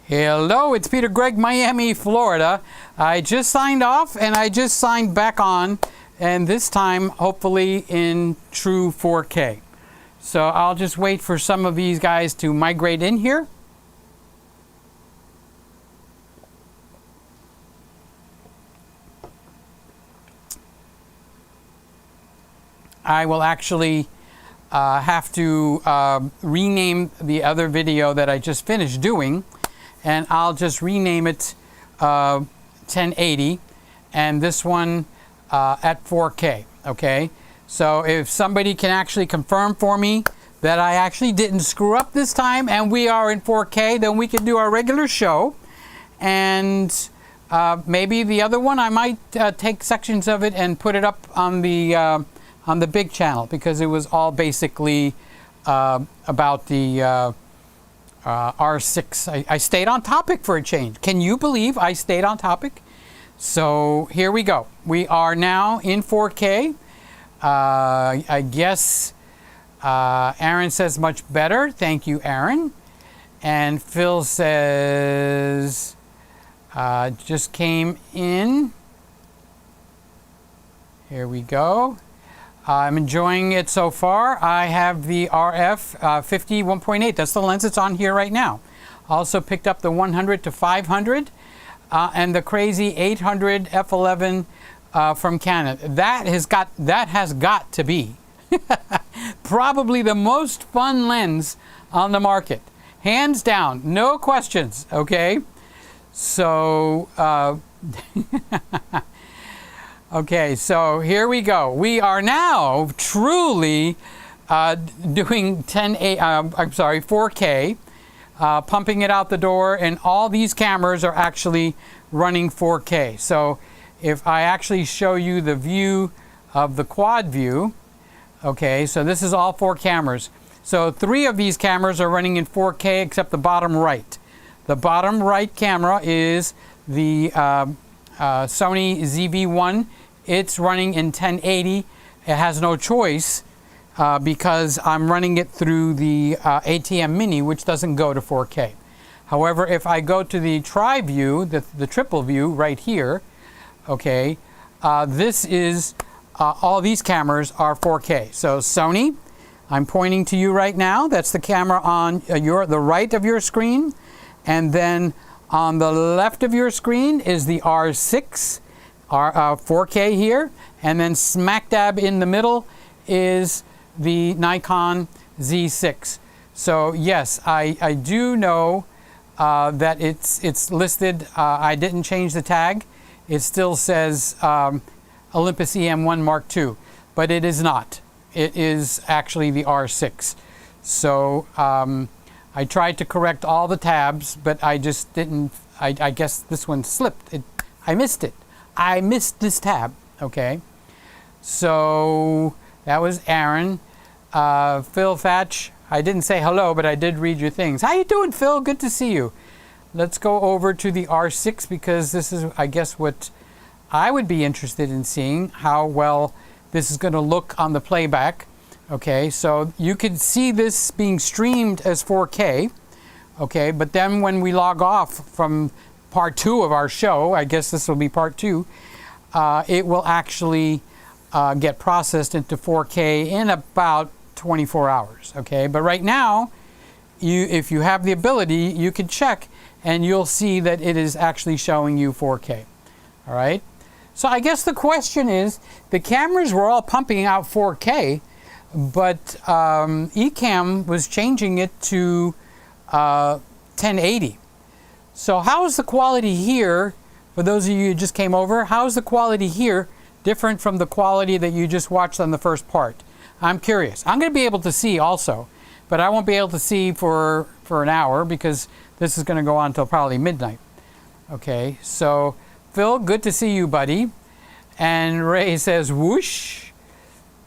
Hello, it's Peter Gregg, Miami, Florida. I just signed off and I just signed back on, and this time hopefully in true 4K. So I'll just wait for some of these guys to migrate in here. I will actually have to rename the other video that I just finished doing, and I'll just rename it 1080 and this one at 4K. Okay, so if somebody can actually confirm for me that I actually didn't screw up this time and we are in 4K, then we can do our regular show. And maybe the other one I might take sections of it and put it up on the big channel, because it was all basically about the R6. I stayed on topic for a change. Can you believe I stayed on topic? So here we go. We are now in 4K. I guess Aaron says much better. Thank you, Aaron. And Phil says just came in. Here we go. I'm enjoying it so far. I have the RF 50 1.8. That's the lens that's on here right now. Also picked up the 100 to 500 and the crazy 800 f11 from Canon. That has got to be probably the most fun lens on the market, hands down, no questions. Okay, so. Okay, so here we go. We are now truly doing 4K, pumping it out the door, and all these cameras are actually running 4K. So if I actually show you the view of the quad view, okay, so this is all 4 cameras. So 3 of these cameras are running in 4K except the bottom right. The bottom right camera is the Sony ZV-1. It's running in 1080. It has no choice because I'm running it through the ATM Mini, which doesn't go to 4K. However, if I go to the tri-view, the triple view right here, okay, this is, all these cameras are 4K. So Sony, I'm pointing to you right now. That's the camera on the right of your screen. And then on the left of your screen is the R6, 4K here, and then smack dab in the middle is the Nikon Z6. So yes, I do know that it's listed. I didn't change the tag. It still says Olympus EM1 Mark II, but it is not. It is actually the R6. So I tried to correct all the tabs, but I just didn't. I guess this one slipped. I missed it. I missed this tab. Okay. So that was Aaron. Phil Thatch. I didn't say hello, but I did read your things. How you doing, Phil? Good to see you. Let's go over to the R6, because this is, I guess, what I would be interested in seeing, how well this is going to look on the playback. Okay, so you could see this being streamed as 4K. Okay, but then when we log off from part 2 of our show, I guess this will be part 2, it will actually get processed into 4K in about 24 hours. Okay, but right now, if you have the ability, you can check and you'll see that it is actually showing you 4K. All right, so I guess the question is, the cameras were all pumping out 4K, but Ecamm was changing it to 1080. So how is the quality here, for those of you who just came over, how is the quality here different from the quality that you just watched on the first part? I'm curious. I'm going to be able to see also, but I won't be able to see for an hour, because this is going to go on until probably midnight. Okay, so Phil, good to see you, buddy. And Ray says, whoosh.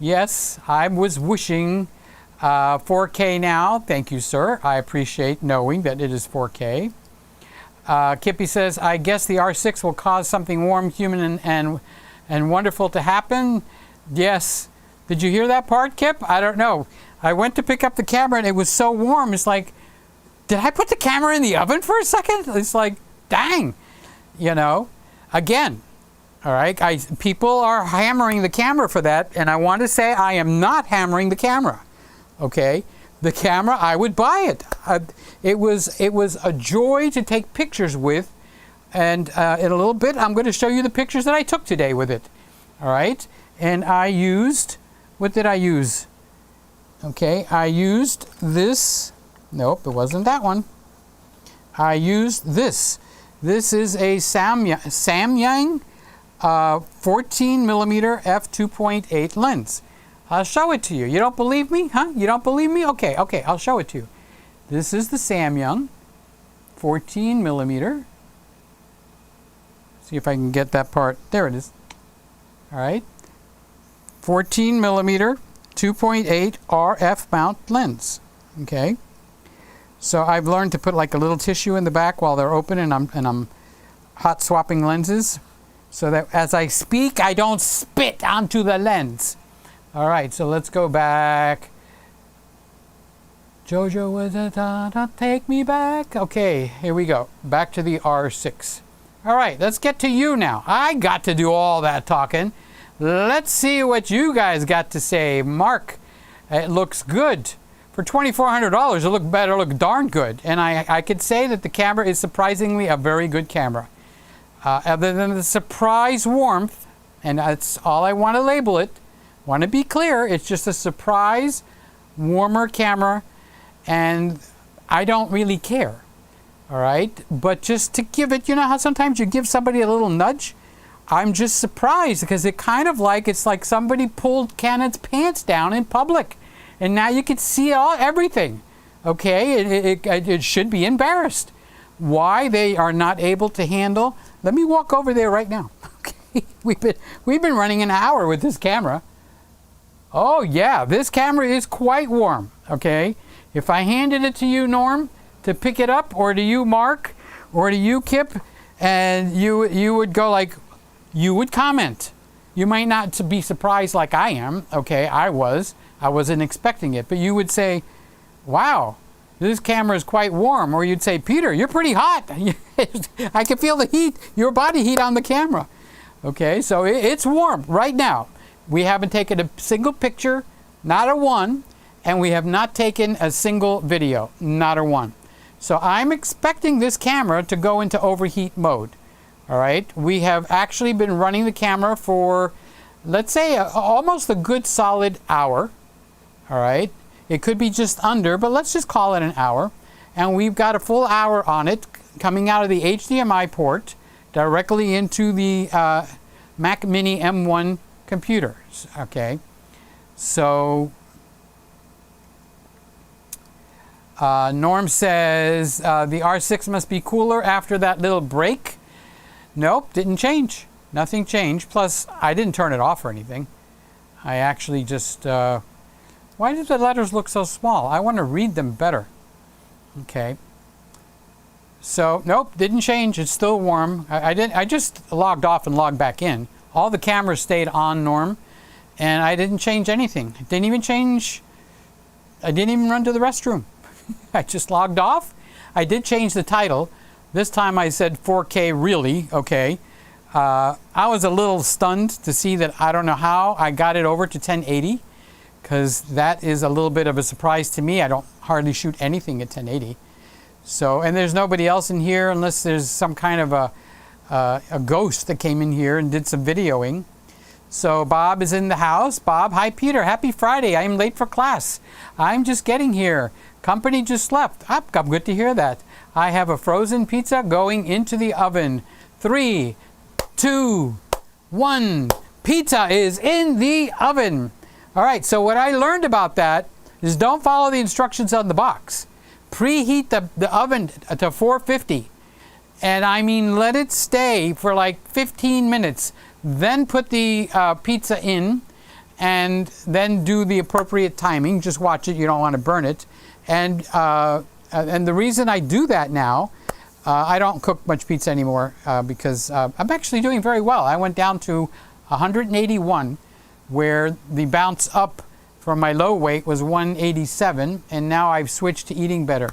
Yes, I was whooshing 4K now. Thank you, sir. I appreciate knowing that it is 4K. Kippy says, I guess the R6 will cause something warm, human, and wonderful to happen. Yes. Did you hear that part, Kip? I don't know. I went to pick up the camera and it was so warm. It's like did I put the camera in the oven for a second? It's like, dang, you know, again, all right, people are hammering the camera for that, and I want to say I am not hammering the camera, okay? The camera, I would buy it. It was a joy to take pictures with, and in a little bit, I'm going to show you the pictures that I took today with it, all right? And I used, what did I use? Okay, I used this. Nope, it wasn't that one. I used this. This is a Samyang 14 millimeter f2.8 lens. I'll show it to you. You don't believe me? Huh? You don't believe me? Okay, I'll show it to you. This is the Samyang 14 millimeter. See if I can get that part. There it is. All right. 14 millimeter 2.8 RF mount lens. Okay. So I've learned to put like a little tissue in the back while they're open, and I'm hot swapping lenses, so that as I speak, I don't spit onto the lens. All right, so let's go back. Jojo was a da take me back. Okay, here we go. Back to the R6. All right, let's get to you now. I got to do all that talking. Let's see what you guys got to say. Mark, it looks good. For $2,400, it better look darn good. And I could say that the camera is surprisingly a very good camera. Other than the surprise warmth, and that's all I want to label it, want to be clear, it's just a surprise warmer camera, and I don't really care. All right? But just to give it, you know how sometimes you give somebody a little nudge? I'm just surprised because it's like somebody pulled Canon's pants down in public. And now you can see everything, okay? It should be embarrassed. Why they are not able to handle? Let me walk over there right now. Okay, we've been running an hour with this camera. Oh yeah, this camera is quite warm. Okay, if I handed it to you, Norm, to pick it up, or to you, Mark, or to you, Kip, and you would go like, you would comment. You might not be surprised like I am. Okay, I wasn't expecting it, but you would say, wow, this camera is quite warm. Or you'd say, Peter, you're pretty hot. I can feel the heat, your body heat on the camera. Okay, so it's warm right now. We haven't taken a single picture, not a one, and we have not taken a single video, not a one. So I'm expecting this camera to go into overheat mode. All right, we have actually been running the camera for, let's say, almost a good solid hour. All right, it could be just under, but let's just call it an hour. And we've got a full hour on it coming out of the HDMI port directly into the Mac Mini M1 computers. Okay, so Norm says the R6 must be cooler after that little break. Nope, didn't change. Nothing changed. Plus, I didn't turn it off or anything. I actually just... why do the letters look so small? I want to read them better. Okay. So, nope, didn't change. It's still warm. I just logged off and logged back in. All the cameras stayed on, Norm. And I didn't change anything. I didn't even run to the restroom. I just logged off. I did change the title. This time I said 4K really, okay. I was a little stunned to see that I don't know how I got it over to 1080, because that is a little bit of a surprise to me. I don't hardly shoot anything at 1080. So, and there's nobody else in here unless there's some kind of a ghost that came in here and did some videoing. So Bob is in the house. Bob, hi Peter, happy Friday. I am late for class. I'm just getting here. Company just left. I'm good to hear that. I have a frozen pizza going into the oven. 3, 2, 1. Pizza is in the oven. All right, so what I learned about that is don't follow the instructions on the box. Preheat the oven to 450. And I mean, let it stay for like 15 minutes. Then put the pizza in and then do the appropriate timing. Just watch it. You don't want to burn it. And the reason I do that now, I don't cook much pizza anymore because I'm actually doing very well. I went down to 181, where the bounce up from my low weight was 187, and now I've switched to eating better.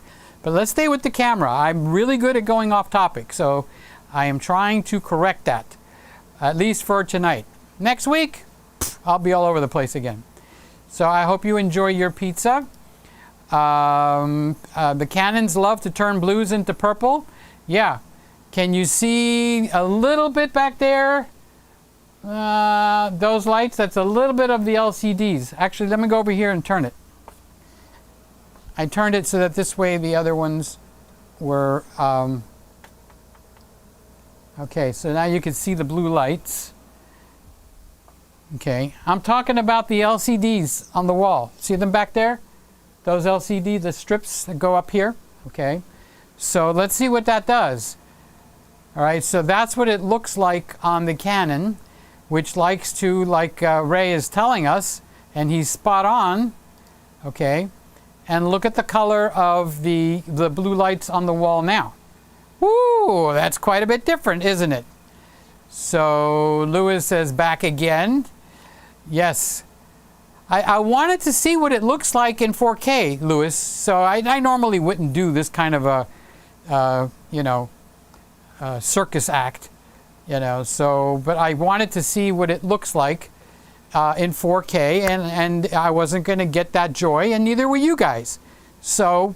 But let's stay with the camera. I'm really good at going off topic, so I am trying to correct that, at least for tonight. Next week, I'll be all over the place again. So I hope you enjoy your pizza. The Canons love to turn blues into purple. Yeah. Can you see a little bit back there? Those lights, that's a little bit of the LCDs. Actually, let me go over here and turn it. I turned it so that this way the other ones were... okay, so now you can see the blue lights. Okay, I'm talking about the LCDs on the wall. See them back there? Those LCD, the strips that go up here. Okay, so let's see what that does. All right, so that's what it looks like on the Canon, which likes to, like Ray is telling us, and he's spot on. Okay, and look at the color of the blue lights on the wall now. Woo, that's quite a bit different, isn't it? So Lewis says back again. Yes. I wanted to see what it looks like in 4K, Lewis. So I normally wouldn't do this kind of a, circus act, So, but I wanted to see what it looks like in 4K, and I wasn't going to get that joy, and neither were you guys. So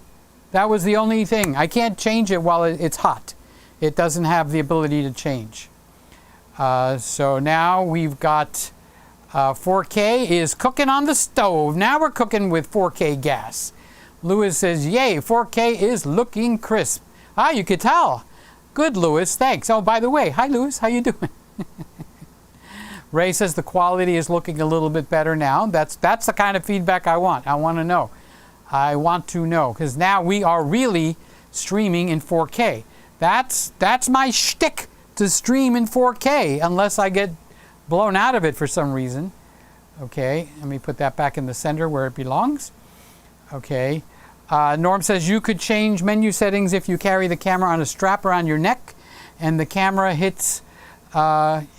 that was the only thing. I can't change it while it's hot. It doesn't have the ability to change. So now we've got 4K is cooking on the stove. Now we're cooking with 4K gas. Lewis says, yay, 4K is looking crisp. Ah, you could tell. Good, Lewis, thanks. Oh, by the way, hi, Lewis, how you doing? Ray says the quality is looking a little bit better now. That's the kind of feedback I want. I want to know. I want to know, because now we are really streaming in 4K. That's my shtick, to stream in 4K, unless I get blown out of it for some reason. Okay, let me put that back in the center where it belongs. Okay, Norm says you could change menu settings if you carry the camera on a strap around your neck and the camera hits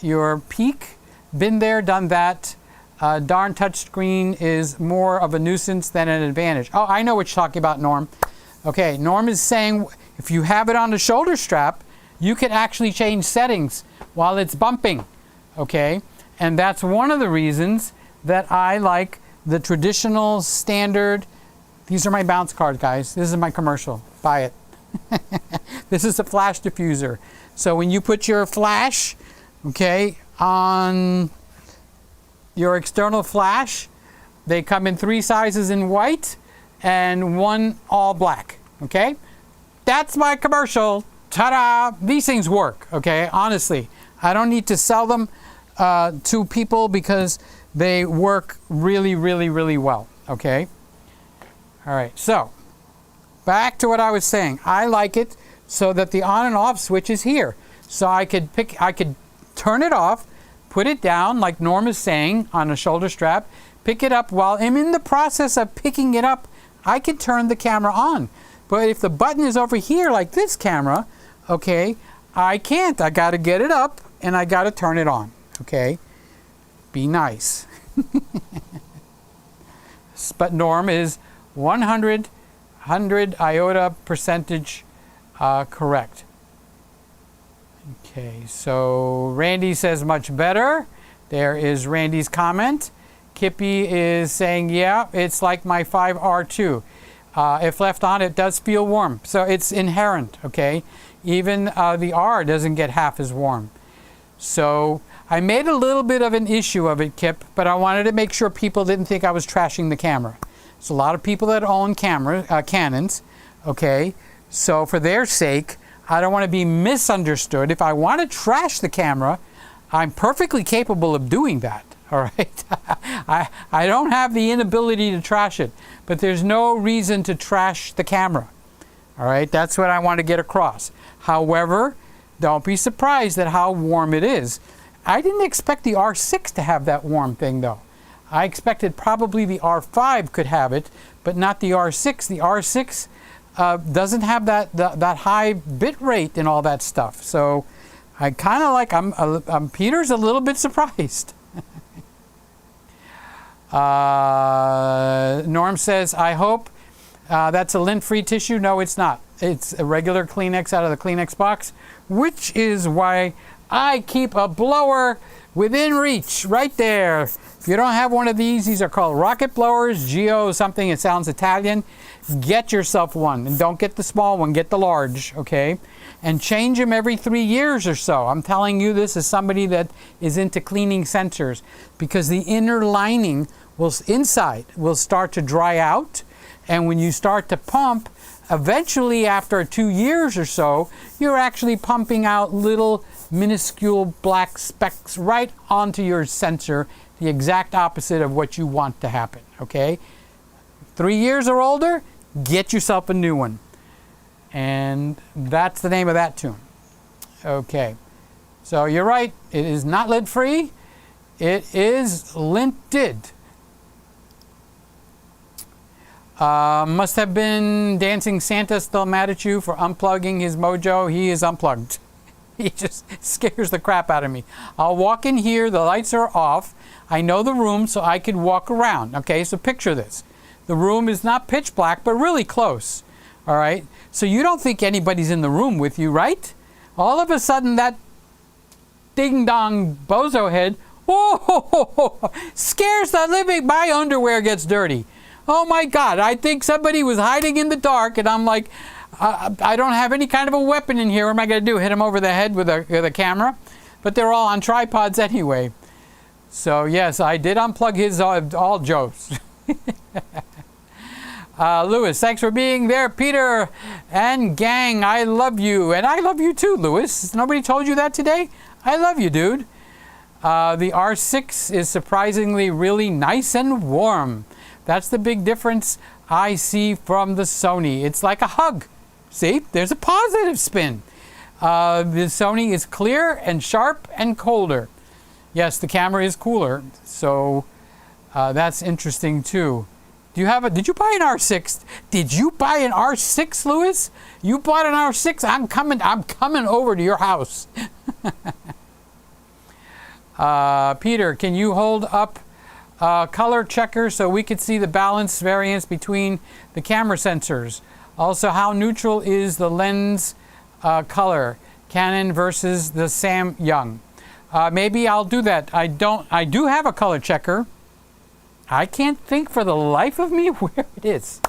your peak. Been there, done that. Darn touchscreen is more of a nuisance than an advantage. Oh, I know what you're talking about, Norm. Okay, Norm is saying if you have it on the shoulder strap, you can actually change settings while it's bumping. Okay, and that's one of the reasons that I like the traditional standard. These are my bounce cards, guys. This is my commercial. Buy it. This is a flash diffuser. So when you put your flash, okay, on your external flash, they come in 3 sizes in white and 1 all black. Okay, that's my commercial. Ta-da! These things work. Okay, honestly, I don't need to sell them to people because they work really, really, really well. Okay. All right. So back to what I was saying. I like it so that the on and off switch is here. So I could turn it off, put it down like Norm is saying on a shoulder strap, pick it up. While I'm in the process of picking it up, I can turn the camera on. But if the button is over here like this camera, okay, I can't. I got to get it up and I got to turn it on. Okay, be nice. But Norm is 100 iota percentage correct. Okay, so Randy says much better. There is Randy's comment. Kippy is saying, yeah, it's like my 5R2. If left on, it does feel warm. So it's inherent, okay? Even the R doesn't get half as warm. So I made a little bit of an issue of it, Kip, but I wanted to make sure people didn't think I was trashing the camera. There's a lot of people that own Canons, okay? So for their sake, I don't want to be misunderstood. If I want to trash the camera, I'm perfectly capable of doing that, all right? I don't have the inability to trash it, but there's no reason to trash the camera, all right? That's what I want to get across. However, don't be surprised at how warm it is. I didn't expect the R6 to have that warm thing, though. I expected probably the R5 could have it, but not the R6. The R6 doesn't have that high bit rate and all that stuff. So I kind of like, Peter's a little bit surprised. Norm says, I hope That's a lint-free tissue? No, it's not. It's a regular Kleenex out of the Kleenex box, which is why I keep a blower within reach right there. If you don't have one of these are called rocket blowers, Geo something, it sounds Italian. Get yourself one, and don't get the small one, get the large, okay? And change them every 3 years or so. I'm telling you this as somebody that is into cleaning sensors, because the inner lining inside will start to dry out, and when you start to pump, eventually after 2 years or so, you're actually pumping out little minuscule black specks right onto your sensor, the exact opposite of what you want to happen, okay? 3 years or older, get yourself a new one. And that's the name of that tune. Okay, so you're right, it is not lint-free, it is linted. Must have been Dancing Santa still mad at you for unplugging his mojo. He is unplugged. He just scares the crap out of me. I'll walk in here, the lights are off. I know the room, so I could walk around. Okay, so picture this. The room is not pitch black, but really close. All right, so you don't think anybody's in the room with you, right? All of a sudden, that ding-dong bozo head, whoa, scares the living, my underwear gets dirty. Oh my God, I think somebody was hiding in the dark, and I'm like, I don't have any kind of a weapon in here. What am I going to do, hit him over the head with a camera? But they're all on tripods anyway. So yes, I did unplug his all Joes. Lewis, thanks for being there. Peter and gang, I love you. And I love you too, Lewis. Nobody told you that today? I love you, dude. The R6 is surprisingly really nice and warm. That's the big difference I see from the Sony. It's like a hug. See, there's a positive spin. The Sony is clear and sharp and colder. Yes, the camera is cooler, so that's interesting too. Did you buy an R6? Did you buy an R6, Lewis? You bought an R6? I'm coming over to your house. Peter, can you hold up color checker so we could see the balance variance between the camera sensors? Also, how neutral is the lens color, Canon versus the Samyang? Maybe I'll do that. I do have a color checker. I can't think for the life of me where it is.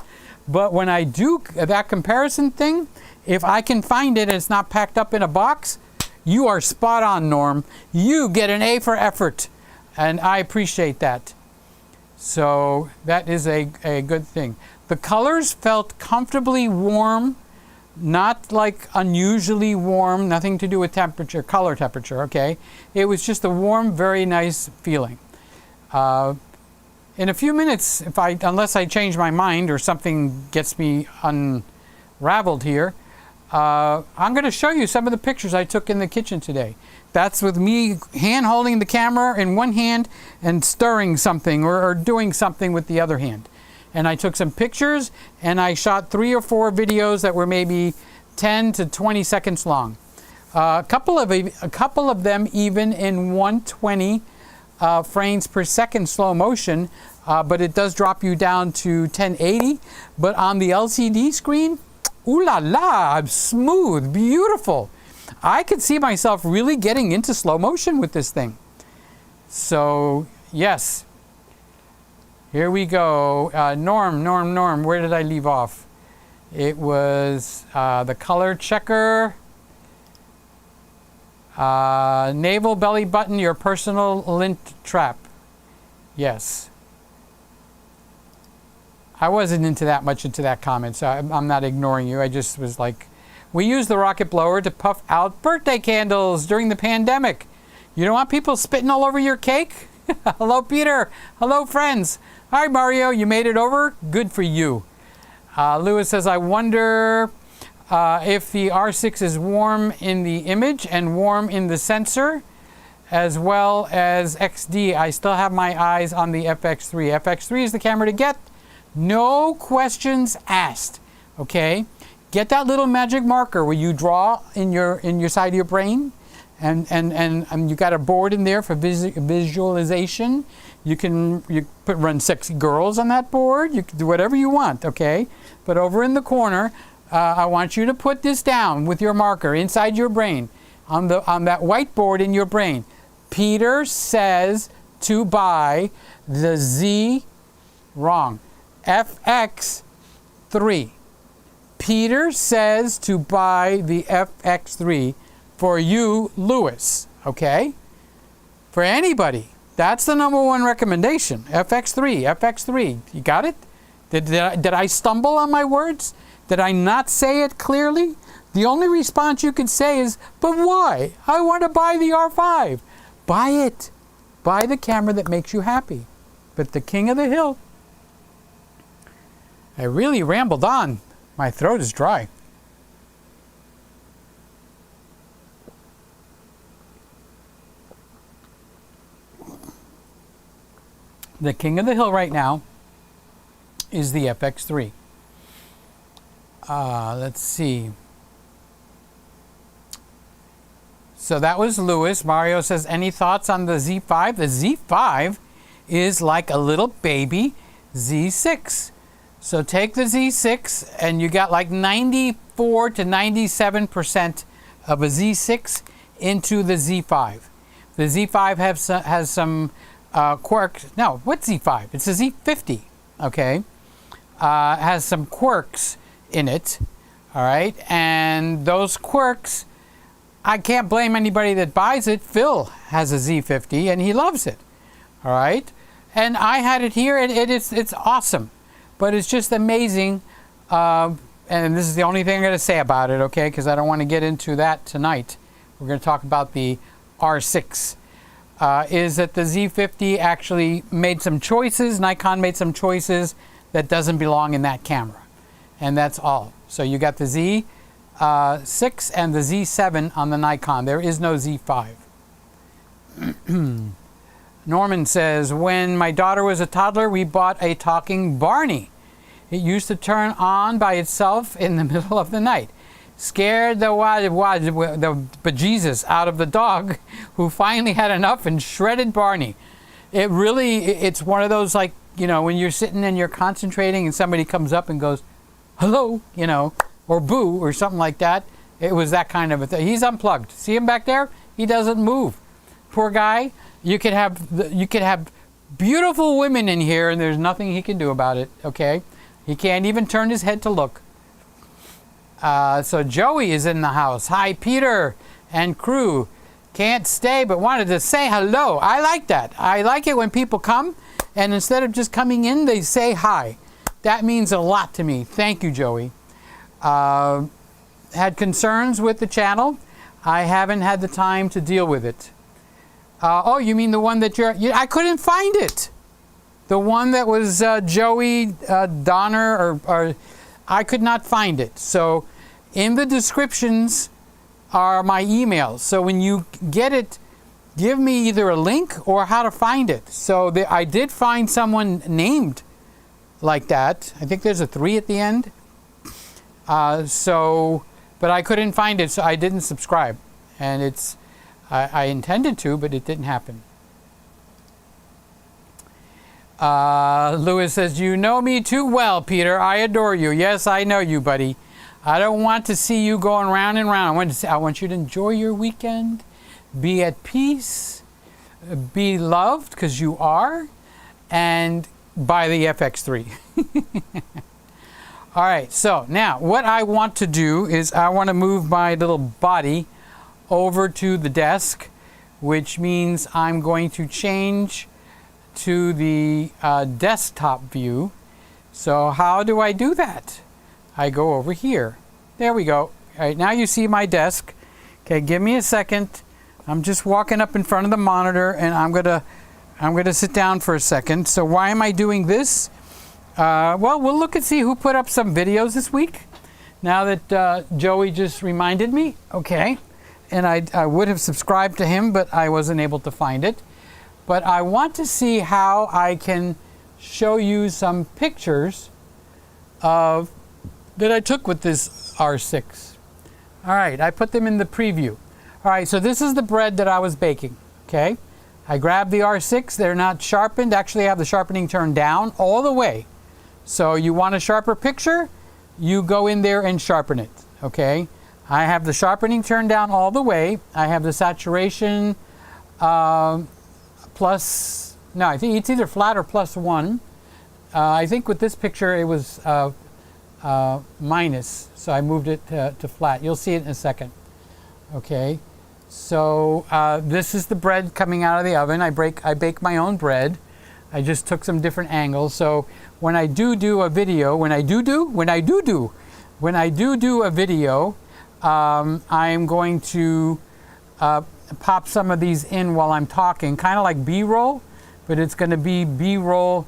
But when I do that comparison thing, if I can find it and it's not packed up in a box, you are spot on, Norm. You get an A for effort, and I appreciate that. So that is a good thing. The colors felt comfortably warm, not like unusually warm, nothing to do with temperature, color temperature, okay? It was just a warm, very nice feeling. In a few minutes, unless I change my mind or something gets me unraveled here, I'm going to show you some of the pictures I took in the kitchen today. That's with me hand holding the camera in one hand and stirring something or doing something with the other hand. And I took some pictures and I shot 3 or 4 videos that were maybe 10 to 20 seconds long. A couple of them even in 120 frames per second slow motion, but it does drop you down to 1080. But on the LCD screen, ooh la la, smooth, beautiful. I could see myself really getting into slow motion with this thing. So yes, here we go. Norm, where did I leave off? It was the color checker. Navel belly button, your personal lint trap. Yes. I wasn't into that comment, so I'm not ignoring you. I just was like, we use the rocket blower to puff out birthday candles during the pandemic. You don't want people spitting all over your cake? Hello, Peter. Hello, friends. Hi, Mario. You made it over? Good for you. Lewis says, I wonder if the R6 is warm in the image and warm in the sensor, as well as XD. I still have my eyes on the FX3. FX3 is the camera to get. No questions asked. Okay? Get that little magic marker where you draw in your side of your brain, and you got a board in there for visualization. You run sexy girls on that board. You can do whatever you want, okay? But over in the corner, I want you to put this down with your marker inside your brain, on that whiteboard in your brain. Peter says to buy the FX3. Peter says to buy the FX3 for you, Lewis, okay? For anybody. That's the #1 recommendation. FX3. You got it? Did I stumble on my words? Did I not say it clearly? The only response you can say is, but why? I want to buy the R5. Buy it. Buy the camera that makes you happy. But the king of the hill. I really rambled on. My throat is dry. The king of the hill right now is the FX3. Let's see. So that was Lewis. Mario says, any thoughts on the Z5? The Z5 is like a little baby Z6. So take the Z6 and you got like 94 to 97% of a Z6 into the Z5. The Z5 has some quirks. No, what Z5? It's a Z50, okay? Has some quirks in it, all right? And those quirks, I can't blame anybody that buys it. Phil has a Z50 and he loves it, all right? And I had it here and it's awesome. But it's just amazing, and this is the only thing I'm going to say about it, okay? Because I don't want to get into that tonight. We're going to talk about the R6. Is that the Z50 actually made some choices, Nikon made some choices that doesn't belong in that camera. And that's all. So you got the Z6 and the Z7 on the Nikon. There is no Z5. Norman says, when my daughter was a toddler, we bought a talking Barney. It used to turn on by itself in the middle of the night. Scared the bejesus out of the dog, who finally had enough and shredded Barney. It's one of those, like, you know, when you're sitting and you're concentrating and somebody comes up and goes, hello, you know, or boo, or something like that. It was that kind of a thing. He's unplugged. See him back there? He doesn't move. Poor guy. You could have beautiful women in here and there's nothing he can do about it, okay? He can't even turn his head to look. So Joey is in the house. Hi, Peter and crew. Can't stay, but wanted to say hello. I like that. I like it when people come, and instead of just coming in, they say hi. That means a lot to me. Thank you, Joey. Had concerns with the channel. I haven't had the time to deal with it. Oh, you mean the one that I couldn't find it. The one that was Joey Donner, or I could not find it. So in the descriptions are my emails. So when you get it, give me either a link or how to find it. So I did find someone named like that. I think there's a 3 at the end. But I couldn't find it, so I didn't subscribe. And I intended to, but it didn't happen. Lewis says, you know me too well, Peter. I adore you. Yes, I know you, buddy. I don't want to see you going round and round. I want you to enjoy your weekend, be at peace, be loved, because you are, and buy the FX3. All right, so now what I want to do is I want to move my little body over to the desk, which means I'm going to change to the desktop view. So how do I do that? I go over here. There we go. All right, now you see my desk. Okay, give me a second. I'm just walking up in front of the monitor, and I'm gonna sit down for a second. So why am I doing this? Well, we'll look and see who put up some videos this week. Now that Joey just reminded me, okay, and I would have subscribed to him, but I wasn't able to find it. But I want to see how I can show you some pictures that I took with this R6. All right, I put them in the preview. All right, so this is the bread that I was baking, okay? I grabbed the R6. They're not sharpened. Actually, I have the sharpening turned down all the way. So you want a sharper picture, you go in there and sharpen it, okay? I have the sharpening turned down all the way. I have the saturation plus, no, I think it's either flat or +1. I think with this picture it was minus, so I moved it to flat. You'll see it in a second. Okay, so this is the bread coming out of the oven. I bake my own bread. I just took some different angles. So when I do a video, when I do a video, I'm going to pop some of these in while I'm talking, kind of like B-roll, but it's going to be B-roll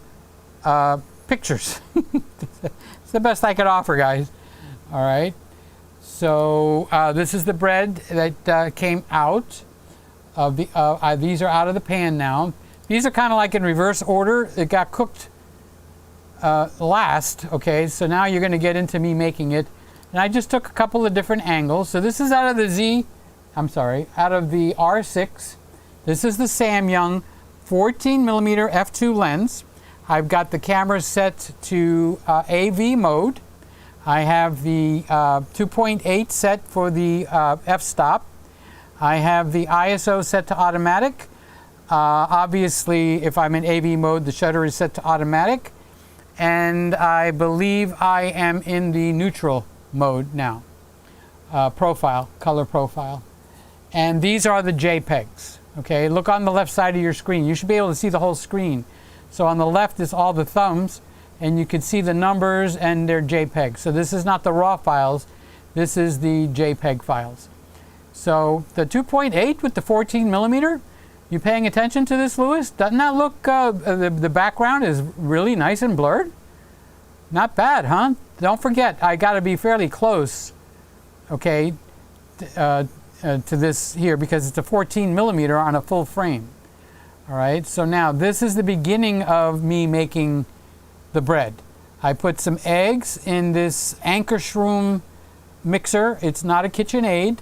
pictures. It's the best I could offer, guys. All right. So this is the bread that came out of the. These are out of the pan now. These are kind of like in reverse order. It got cooked last. Okay, so now you're going to get into me making it. And I just took a couple of different angles. So this is out of the out of the R6. This is the Samyang 14mm f2 lens. I've got the camera set to AV mode. I have the 2.8 set for the f-stop. I have the ISO set to automatic. Obviously, if I'm in AV mode, the shutter is set to automatic. And I believe I am in the neutral mode now. Profile, color profile. And these are the JPEGs. Okay, look on the left side of your screen. You should be able to see the whole screen. So on the left is all the thumbs, and you can see the numbers and their JPEGs. So this is not the RAW files. This is the JPEG files. So the 2.8 with the 14mm, you paying attention to this, Louis? Doesn't that look, the background is really nice and blurred? Not bad, huh? Don't forget, I got to be fairly close, okay, to this here because it's a 14mm on a full frame. All right, so now this is the beginning of me making the bread. I put some eggs in this Anchor Shroom mixer. It's not a KitchenAid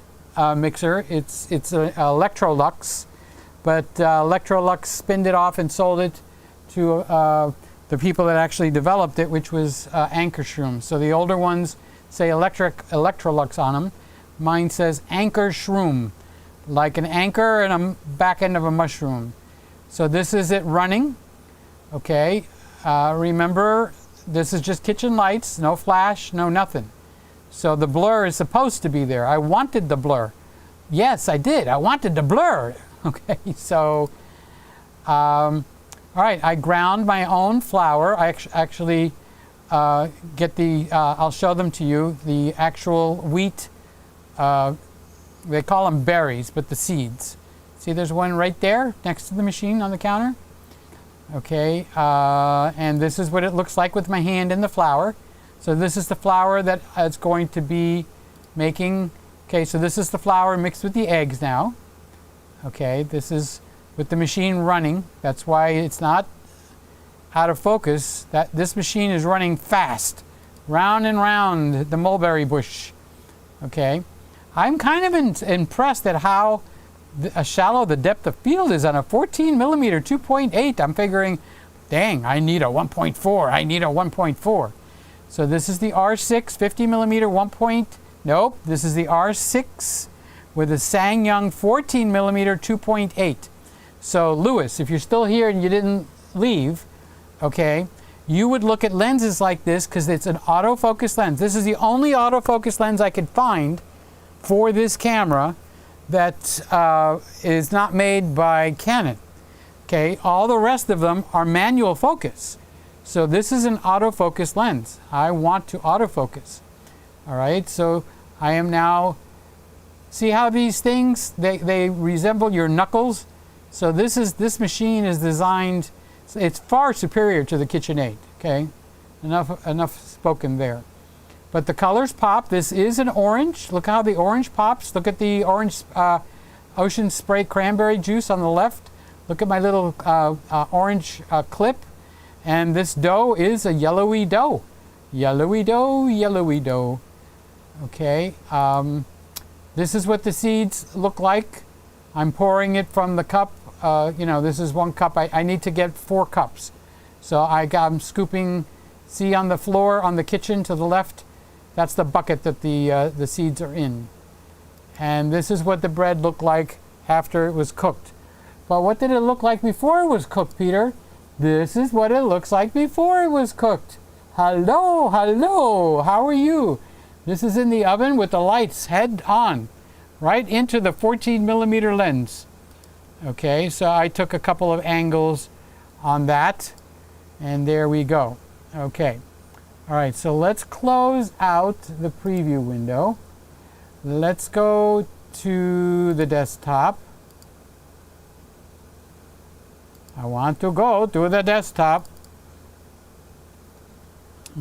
mixer. It's an Electrolux, but Electrolux spinned it off and sold it to the people that actually developed it, which was Anchor Shroom. So the older ones say Electrolux on them. Mine says Anchor Shroom, like an anchor and a back end of a mushroom. So this is it running. Okay, remember, this is just kitchen lights, no flash, no nothing. So the blur is supposed to be there. I wanted the blur. Yes, I did. I wanted the blur. Okay, so, all right, I ground my own flour. I actually get the, I'll show them to you, the actual wheat, they call them berries, but the seeds. See, there's one right there next to the machine on the counter. Okay, and this is what it looks like with my hand in the flour. So this is the flour that it's going to be making. Okay, so this is the flour mixed with the eggs now. Okay, this is with the machine running. That's why it's not out of focus. That this machine is running fast, round and round the mulberry bush. Okay, I'm kind of impressed at how shallow the depth of field is on a 14mm 2.8. I'm figuring, dang, I need a 1.4. I need a 1.4. So this is the R6 50mm 1. Nope, this is the R6 with a Samyang 14mm 2.8. So Louis, if you're still here and you didn't leave, okay, you would look at lenses like this because it's an autofocus lens. This is the only autofocus lens I could find for this camera that is not made by Canon. Okay, all the rest of them are manual focus. So this is an autofocus lens. I want to autofocus. All right, so I am now, see how these things, they resemble your knuckles? So this machine is designed, it's far superior to the KitchenAid, okay? Enough spoken there. But the colors pop. This is an orange. Look how the orange pops. Look at the orange Ocean Spray cranberry juice on the left. Look at my little orange clip. And this dough is a yellowy dough. Yellowy dough, yellowy dough. Okay. This is what the seeds look like. I'm pouring it from the cup you know, this is 1 cup. I need to get 4 cups. So I'm scooping, see on the floor, on the kitchen to the left, that's the bucket that the seeds are in. And this is what the bread looked like after it was cooked. But what did it look like before it was cooked, Peter? This is what it looks like before it was cooked. Hello, hello, how are you? This is in the oven with the lights head on, right into the 14mm lens. Okay, so I took a couple of angles on that, and there we go. Okay, all right, so let's close out the preview window. Let's go to the desktop. I want to go to the desktop.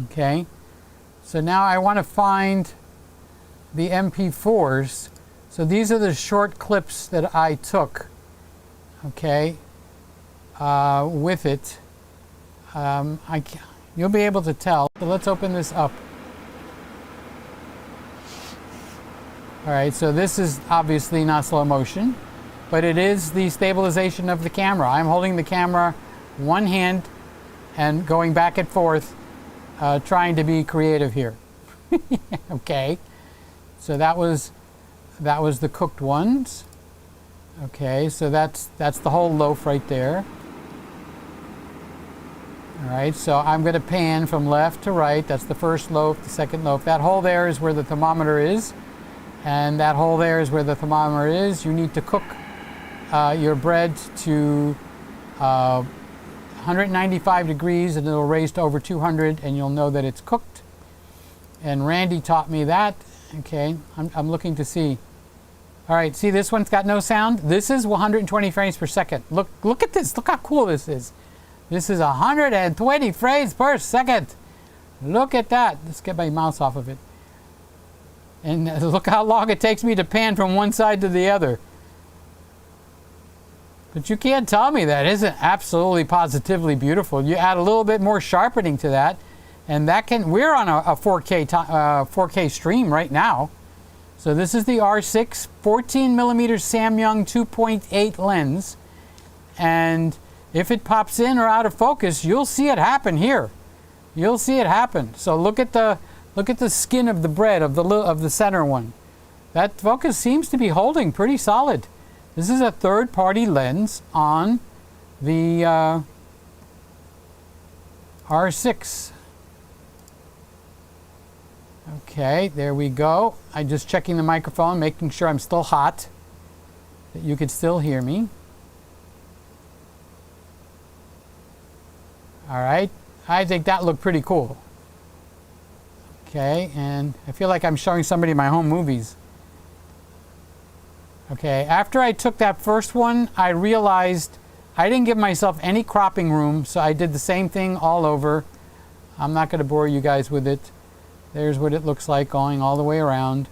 Okay, so now I want to find the MP4s. So these are the short clips that I took, okay, with it. You'll be able to tell. So let's open this up. All right, so this is obviously not slow motion, but it is the stabilization of the camera. I'm holding the camera one hand and going back and forth, trying to be creative here. Okay, so that was the cooked ones. Okay, so that's the whole loaf right there. All right, so I'm going to pan from left to right. That's the first loaf, the second loaf. That hole there is where the thermometer is, and that hole there is where the thermometer is. You need to cook your bread to 195 degrees, and it'll raise to over 200, and you'll know that it's cooked. And Randy taught me that. Okay, I'm looking to see. All right, see, this one's got no sound. This is 120 frames per second. Look at this. Look how cool this is. This is 120 frames per second. Look at that. Let's get my mouse off of it. And look how long it takes me to pan from one side to the other. But you can't tell me that isn't absolutely positively beautiful. You add a little bit more sharpening to that, and that can, we're on a 4K stream right now. So this is the R6 14mm Samyang 2.8 lens, and if it pops in or out of focus, you'll see it happen here. You'll see it happen. So look at the skin of the bread of the center one. That focus seems to be holding pretty solid. This is a third-party lens on the R6. Okay, there we go. I'm just checking the microphone, making sure I'm still hot, that you could still hear me. All right, I think that looked pretty cool. Okay, and I feel like I'm showing somebody my home movies. Okay, after I took that first one, I realized I didn't give myself any cropping room, so I did the same thing all over. I'm not going to bore you guys with it. There's what it looks like going all the way around.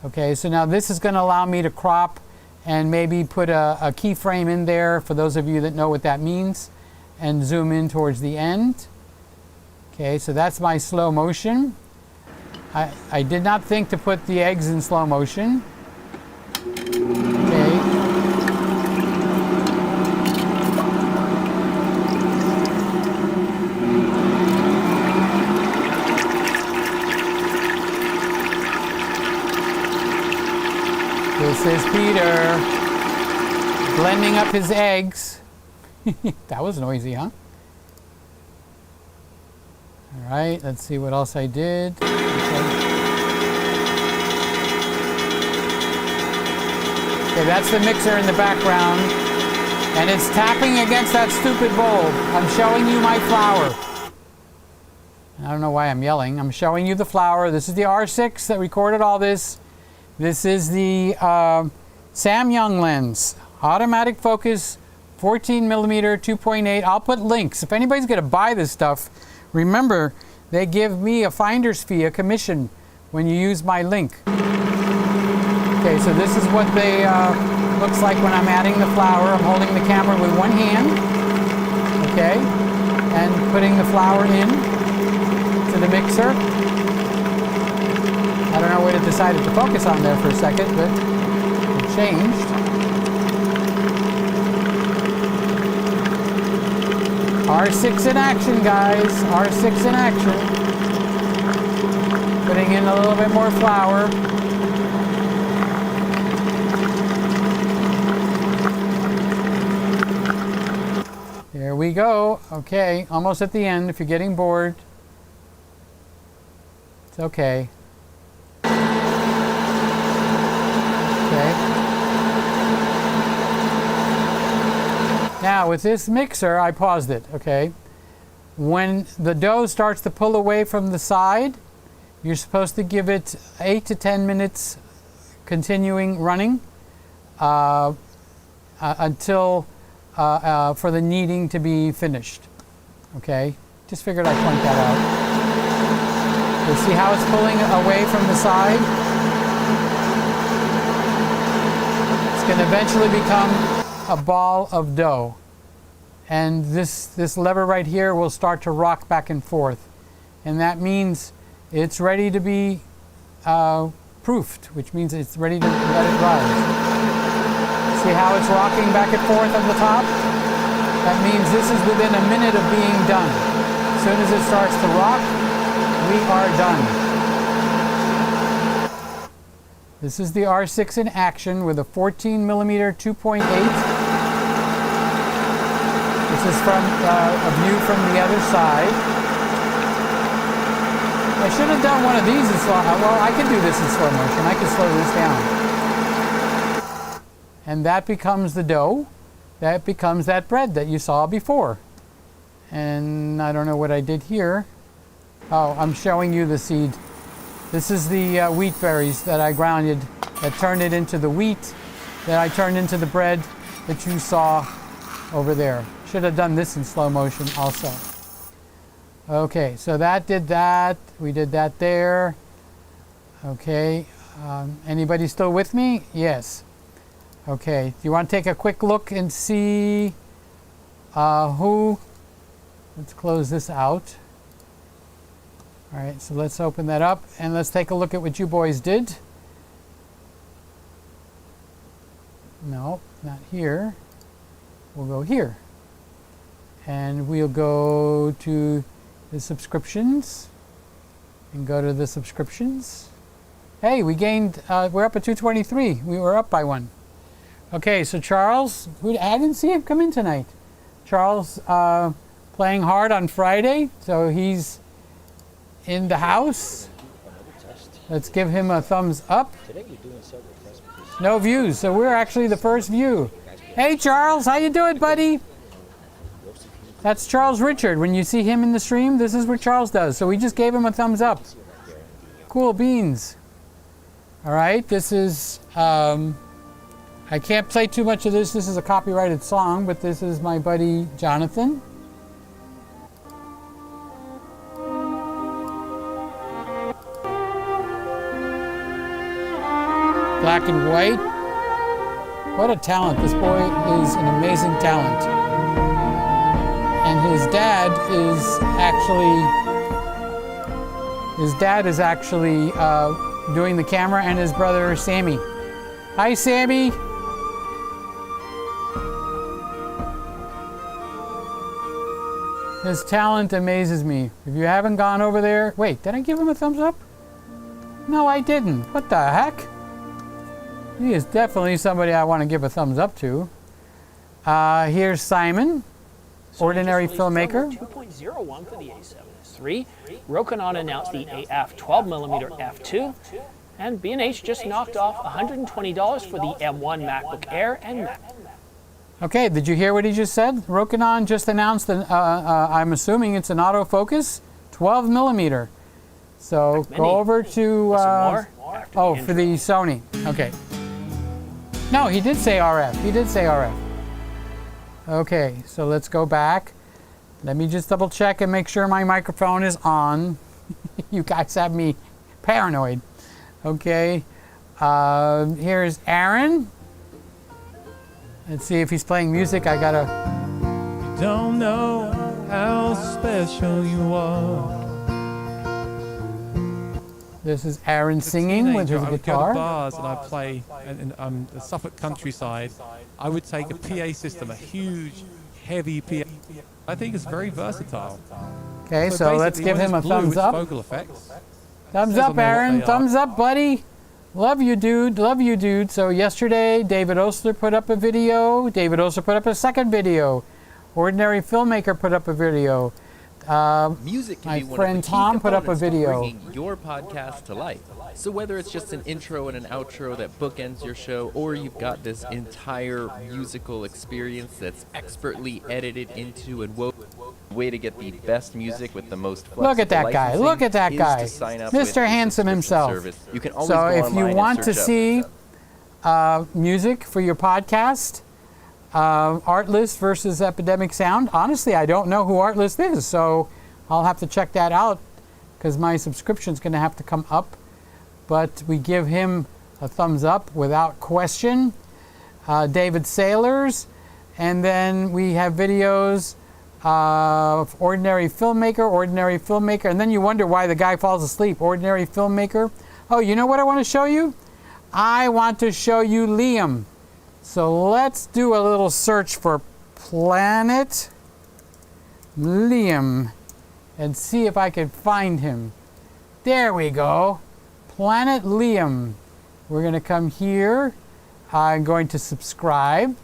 Okay, so now this is going to allow me to crop and maybe put a keyframe in there for those of you that know what that means, and zoom in towards the end. Okay, so that's my slow motion. I did not think to put the eggs in slow motion. Okay. This is Peter blending up his eggs. That was noisy, huh? All right, let's see what else I did. Okay, that's the mixer in the background, and it's tapping against that stupid bowl. I'm showing you my flour. I don't know why I'm yelling. I'm showing you the flour. This is the R6 that recorded all this. This is the Samyang lens, automatic focus, 14mm 2.8. I'll put links. If anybody's going to buy this stuff, remember, they give me a finder's fee, a commission, when you use my link. Okay, so this is what they looks like when I'm adding the flour. I'm holding the camera with one hand, okay, and putting the flour in to the mixer. I don't know what it decided to focus on there for a second, but it changed. R6 in action, guys. R6 in action. Putting in a little bit more flour. There we go. Okay, almost at the end. If you're getting bored, it's okay. Okay. Now with this mixer, I paused it, okay? When the dough starts to pull away from the side, you're supposed to give it 8 to 10 minutes continuing running until for the kneading to be finished, okay? Just figured I'd point that out. You see how it's pulling away from the side? It's going to eventually become a ball of dough. And this lever right here will start to rock back and forth. And that means it's ready to be proofed, which means it's ready to let it rise. See how it's rocking back and forth on the top? That means this is within a minute of being done. As soon as it starts to rock, we are done. This is the R6 in action with a 14mm 2.8. This is from a view from the other side. I should have done one of these in slow motion. Well, I can do this in slow motion. I can slow this down. And that becomes the dough. That becomes that bread that you saw before. And I don't know what I did here. Oh, I'm showing you the seed. This is the wheat berries that I grounded, that turned it into the wheat, that I turned into the bread that you saw over there. Should have done this in slow motion also. Okay, so that did that. We did that there. Okay, anybody still with me? Yes. Okay, do you want to take a quick look and see who? Let's close this out. All right, so let's open that up and let's take a look at what you boys did. No, not here. We'll go here. And we'll go to the subscriptions and go to the subscriptions. Hey, we gained, we're up at 223. We were up by 1. Okay, so Charles, I didn't see him come in tonight. Charles playing hard on Friday, so he's in the house. Let's give him a thumbs up. No views, so we're actually the first view. Hey Charles, how you doing, buddy? That's Charles Richard. When you see him in the stream, this is what Charles does. So we just gave him a thumbs up. Cool beans. All right, this is, I can't play too much of this. This is a copyrighted song, but this is my buddy Jonathan. Black and white. What a talent. This boy is an amazing talent. And his dad is actually doing the camera, and his brother Sammy. Hi Sammy. His talent amazes me. If you haven't gone over there, wait, did I give him a thumbs up? No, I didn't. What the heck? He is definitely somebody I want to give a thumbs up to. Here's Simon, ordinary filmmaker. 2.01 for the A7S III. Rokinon announced the AF 12mm f2. And B&H just knocked off $120 for the M1 MacBook Air and Mac. Okay, did you hear what he just said? Rokinon just announced, I'm assuming it's an autofocus, 12mm. So go over to, oh, for the Sony, okay. No, he did say RF, he did say RF. Okay, so let's go back. Let me just double check and make sure my microphone is on. You guys have me paranoid. Okay, here's Aaron. Let's see if he's playing music. I gotta. You don't know how special you are. This is Aaron singing with his guitar. I would go guitar. to bars and I'd play in the Suffolk countryside. I would take a PA system, a huge heavy piano. I think it's very versatile. Okay, so let's basically, give when him a it's blue, thumbs it's up. Vocal effects. Thumbs Says up, on there what Aaron. they are. Thumbs up, buddy. Love you, dude. Love you, dude. So yesterday, David Osler put up a video. David Osler put up a second video. Ordinary Filmmaker put up a video. Music can My be one friend of the key Tom put up a components to video. bringing your podcast to life. So whether it's just an intro and an outro that bookends your show, or you've got this entire musical experience that's expertly edited into and woven, the way to get the best music with the most flexible Look at that guy. licensing Look at that is guy. to sign up with Mr. a Handsome subscription himself. service. You can always So go if online you and want to search up see music for your podcast, Artlist versus Epidemic Sound. Honestly, I don't know who Artlist is, so I'll have to check that out because my subscription's going to have to come up. But we give him a thumbs up without question. David Sailors, and then we have videos of Ordinary Filmmaker, and then you wonder why the guy falls asleep. Ordinary Filmmaker. Oh, you know what I want to show you? I want to show you Liam. So let's do a little search for Planet Liam and see if I can find him. There we go. Planet Liam. We're going to come here. I'm going to subscribe.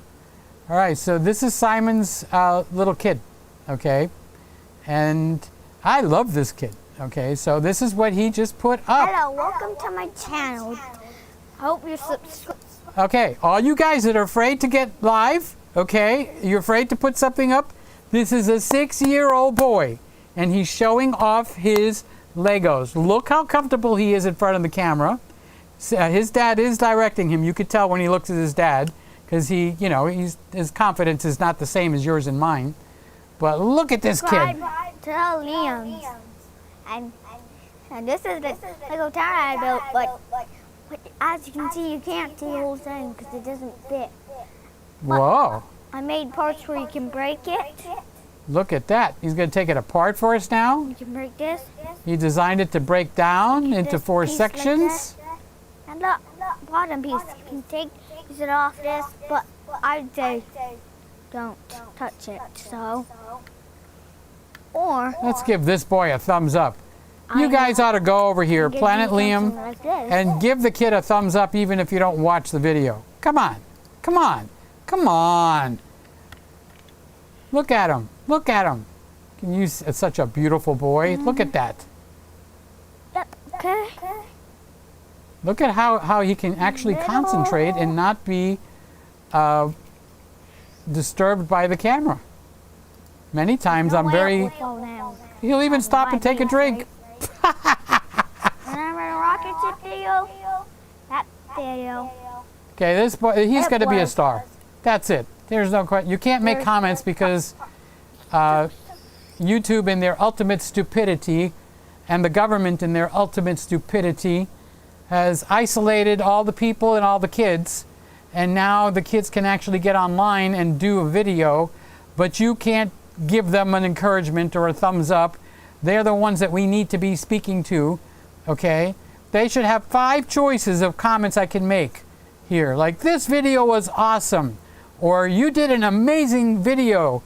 All right, so this is Simon's little kid, okay? And I love this kid, okay? So this is what he just put up. Hello, welcome to my channel. I hope you're subscribed. Okay, all you guys that are afraid to get live, okay, you're afraid to put something up, this is a 6-year-old boy, and he's showing off his Legos. Look how comfortable he is in front of the camera. His dad is directing him. You could tell when he looks at his dad, because his confidence is not the same as yours and mine. But look at this kid. Subscribe to Liam's. And this is the Lego tower I built, but as you can see, you can't see the whole thing because it doesn't fit. Whoa. I made parts where you can break it. Look at that. He's going to take it apart for us now. You can break this. He designed it to break down into this 4 piece like sections. that. And look, bottom piece. You can take it off this, but I'd say don't touch it. So, or Let's give this boy a thumbs up. You guys ought to go over here, give Planet you Liam, something like this. and give the kid a thumbs up even if you don't watch the video. Come on. Come on. Come on. Look at him. Look at him. Can you see, it's such a beautiful boy. Look at that. Yep, okay. Look at how he can actually concentrate and not be disturbed by the camera. Many times I'm very... Fall down. He'll even stop and take a drink. Remember the rocket ship video? That video. Okay, this boy, he's It got to be a was. star. That's it. There's no question. You can't make comments because YouTube in their ultimate stupidity and the government in their ultimate stupidity has isolated all the people and all the kids, and now the kids can actually get online and do a video, but you can't give them an encouragement or a thumbs up. They're the ones that we need to be speaking to, okay? They should have 5 choices of comments I can make here, like this video was awesome, or you did an amazing video,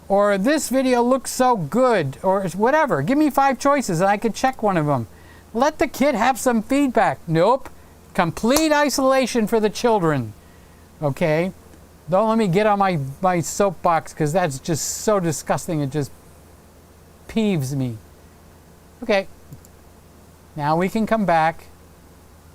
or this video looks so good, or whatever. Give me 5 choices and I could check one of them. Let the kid have some feedback. Nope. Complete isolation for the children. Okay? Don't let me get on my soapbox because that's just so disgusting. It just peeves me. Okay. Now we can come back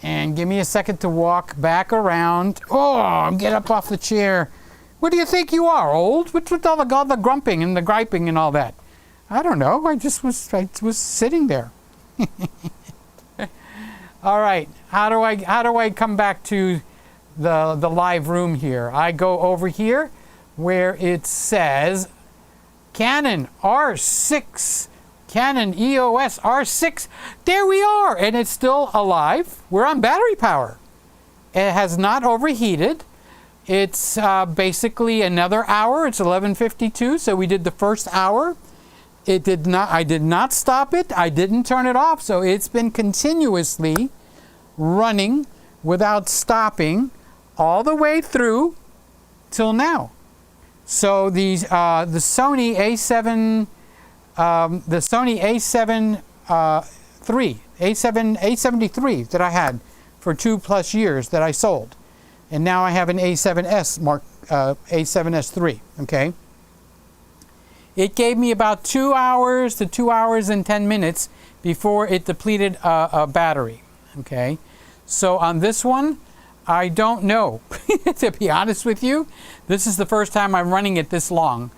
and give me a second to walk back around. Oh, get up off the chair. What do you think you are, old? What's with all the grumping and the griping and all that? I don't know. I was sitting there. All right. How do I come back to the live room here? I go over here where it says Canon R6, Canon EOS R6. There we are, and it's still alive. We're on battery power. It has not overheated. It's basically another hour. It's 11:52, so we did the first hour. It did not. I did not stop it. I didn't turn it off, so it's been continuously running without stopping all the way through till now. So the Sony A7, the Sony A7 A73 that I had for 2+ years that I sold, and now I have an A7S A7S III. Okay. It gave me about 2 hours to 2 hours and 10 minutes before it depleted a battery. Okay. So on this one, I don't know. To be honest with you, this is the first time I'm running it this long.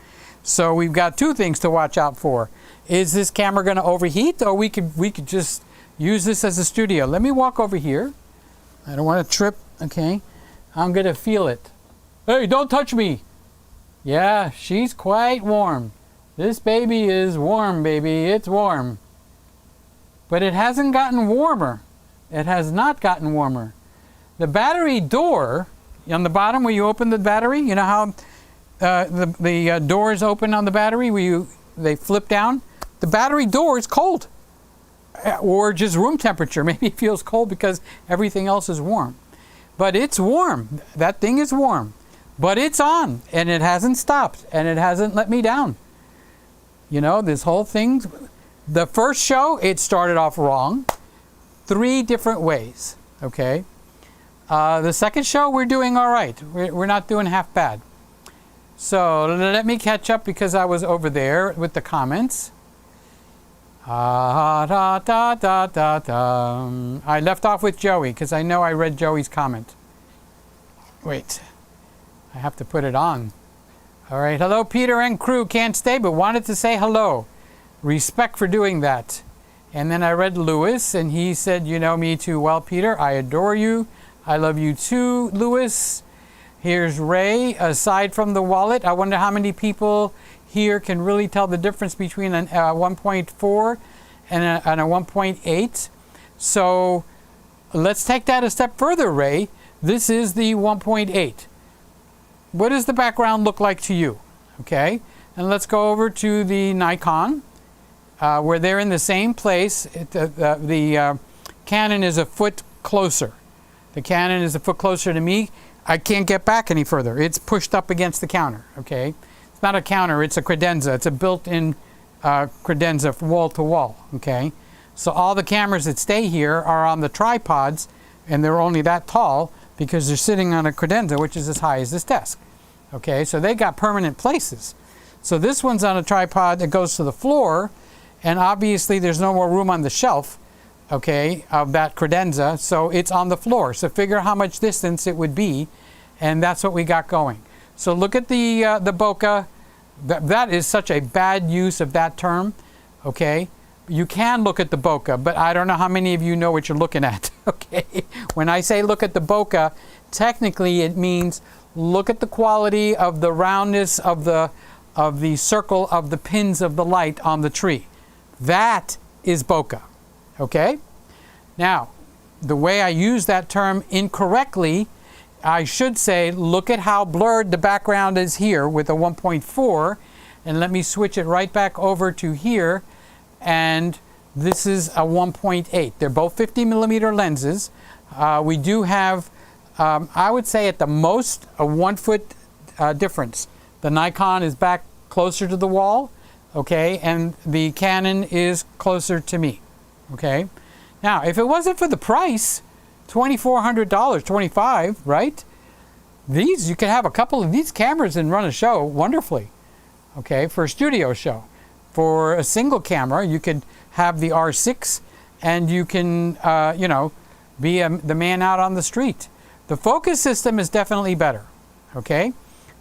So we've got two things to watch out for. Is this camera going to overheat, or we could just use this as a studio? Let me walk over here. I don't want to trip. Okay. I'm going to feel it. Hey, don't touch me. Yeah, she's quite warm. This baby is warm, baby. It's warm. But it hasn't gotten warmer. It has not gotten warmer. The battery door on the bottom where you open the battery, you know how the doors open on the battery where they flip down? The battery door is cold, or just room temperature. Maybe it feels cold because everything else is warm. But it's warm. That thing is warm. But it's on, and it hasn't stopped, and it hasn't let me down. You know, this whole thing, the first show, it started off wrong. 3 different ways, okay? The second show, we're doing all right. We're not doing half bad. So let me catch up because I was over there with the comments. I left off with Joey because I know I read Joey's comment. Wait, I have to put it on. All right, hello Peter and crew. Can't stay but wanted to say hello. Respect for doing that. And then I read Lewis and he said, you know me too well, Peter. I adore you. I love you too, Lewis. Here's Ray. Aside from the wallet, I wonder how many people here can really tell the difference between a 1.4 and a 1.8. So let's take that a step further, Ray. This is the 1.8. What does the background look like to you? Okay, and let's go over to the Nikon, where they're in the same place. The Canon is a foot closer. The Canon is a foot closer to me. I can't get back any further. It's pushed up against the counter, okay? It's not a counter, it's a credenza. It's a built-in credenza wall to wall, okay? So all the cameras that stay here are on the tripods, and they're only that tall because they're sitting on a credenza, which is as high as this desk, okay? So they got permanent places. So this one's on a tripod that goes to the floor, and obviously there's no more room on the shelf, okay, of that credenza, so it's on the floor. So figure how much distance it would be, and that's what we got going. So look at the bokeh. That is such a bad use of that term, okay? You can look at the bokeh, but I don't know how many of you know what you're looking at, okay? When I say look at the bokeh, technically it means look at the quality of the roundness of the circle of the pins of the light on the tree. That is bokeh, okay? Now, the way I use that term incorrectly, I should say look at how blurred the background is here with a 1.4, and let me switch it right back over to here, and this is a 1.8. They're both 50mm lenses. We do have, I would say at the most, a 1 foot difference. The Nikon is back closer to the wall, okay, and the Canon is closer to me, okay? Now, if it wasn't for the price, $2,400, $25, right? You could have a couple of these cameras and run a show wonderfully, okay, for a studio show. For a single camera, you could have the R6 and you can, you know, be the man out on the street. The focus system is definitely better, okay?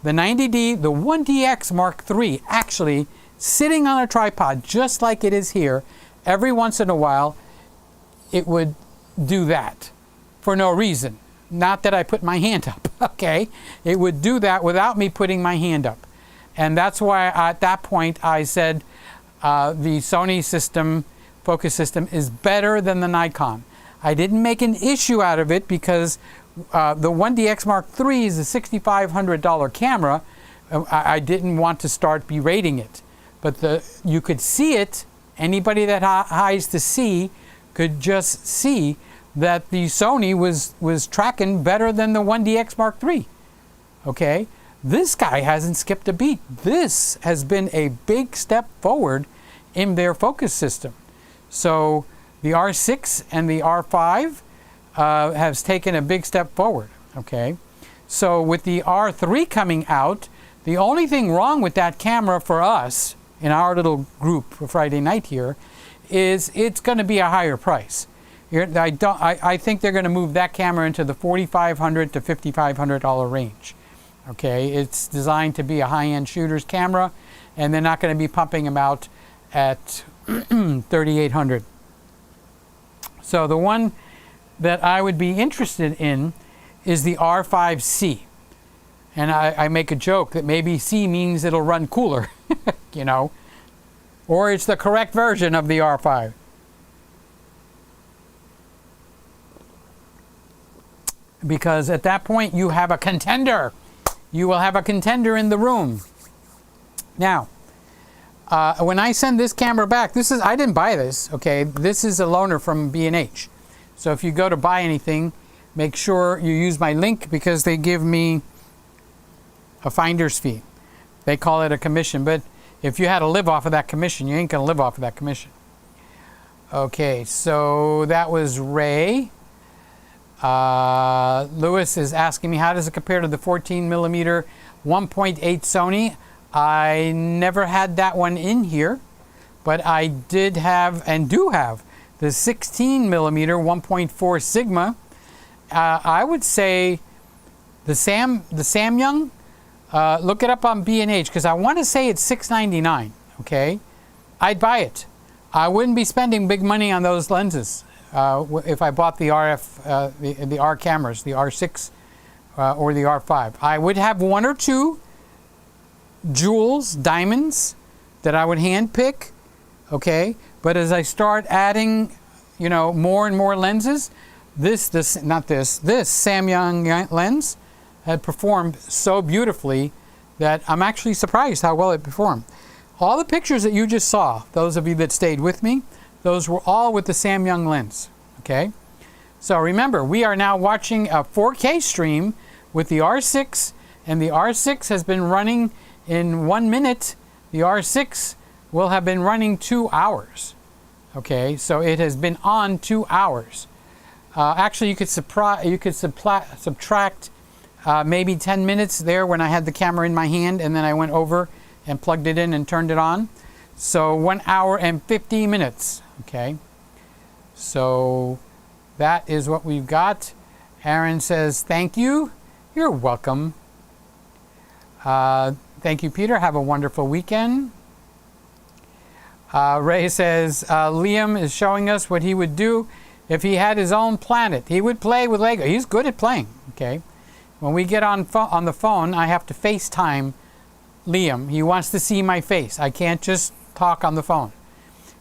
The 90D, the 1DX Mark III, actually sitting on a tripod just like it is here, every once in a while, it would do that for no reason. Not that I put my hand up, okay? It would do that without me putting my hand up. And that's why at that point I said the Sony system, focus system, is better than the Nikon. I didn't make an issue out of it because the 1DX Mark III is a $6,500 camera. I didn't want to start berating it. But you could see it, anybody that eyes to see could just see that the Sony was tracking better than the 1DX Mark III. Okay? This guy hasn't skipped a beat. This has been a big step forward in their focus system. So the R6 and the R5 has taken a big step forward, okay? So with the R3 coming out, the only thing wrong with that camera for us in our little group for Friday night here is it's going to be a higher price. I think they're going to move that camera into the $4,500 to $5,500 range. Okay, it's designed to be a high-end shooter's camera, and they're not going to be pumping them out at $3,800. So the one that I would be interested in is the R5C. And I make a joke that maybe C means it'll run cooler, you know, or it's the correct version of the R5. Because at that point you have a contender. You will have a contender in the room. Now, when I send this camera back, I didn't buy this, okay? This is a loaner from B&H. So if you go to buy anything, make sure you use my link because they give me a finder's fee. They call it a commission, but if you had to live off of that commission, you ain't gonna live off of that commission. Okay, so that was Ray. Lewis is asking me, how does it compare to the 14mm 1.8 Sony? I never had that one in here, but I did have and do have the 16mm 1.4 Sigma. I would say the Samyang, look it up on B&H because I want to say it's $699, okay? I'd buy it. I wouldn't be spending big money on those lenses. If I bought the RF, the R cameras, the R6 or the R5. I would have one or two jewels, diamonds that I would hand pick, okay? But as I start adding, you know, more and more lenses, this Samyang lens had performed so beautifully that I'm actually surprised how well it performed. All the pictures that you just saw, those of you that stayed with me, those were all with the Samyang lens, okay? So remember, we are now watching a 4K stream with the R6, and the R6 has been running in 1 minute. The R6 will have been running 2 hours, okay? So it has been on 2 hours. Actually, you could subtract maybe 10 minutes there when I had the camera in my hand, and then I went over and plugged it in and turned it on. So 1 hour and 50 minutes. Okay, so that is what we've got. Aaron says, thank you. You're welcome. Thank you, Peter. Have a wonderful weekend. Ray says, Liam is showing us what he would do if he had his own planet. He would play with Lego. He's good at playing, okay? When we get on the phone, I have to FaceTime Liam. He wants to see my face. I can't just talk on the phone.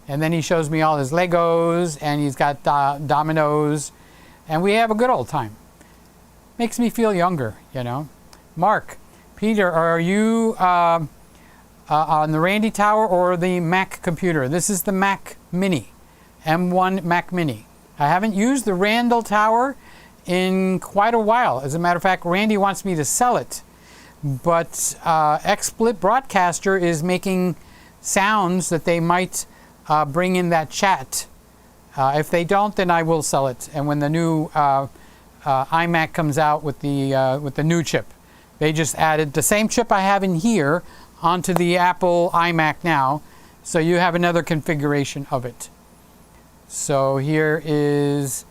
And then he shows me all his Legos, and he's got dominoes, and we have a good old time. Makes me feel younger, you know. Mark, Peter, are you on the Randy Tower or the Mac computer? This is the Mac Mini, M1 Mac Mini. I haven't used the Randall Tower in quite a while. As a matter of fact, Randy wants me to sell it. But XSplit Broadcaster is making sounds that they might bring in that chat. If they don't, then I will sell it. And when the new iMac comes out with the new chip, they just added the same chip I have in here onto the Apple iMac now, so you have another configuration of it. So here is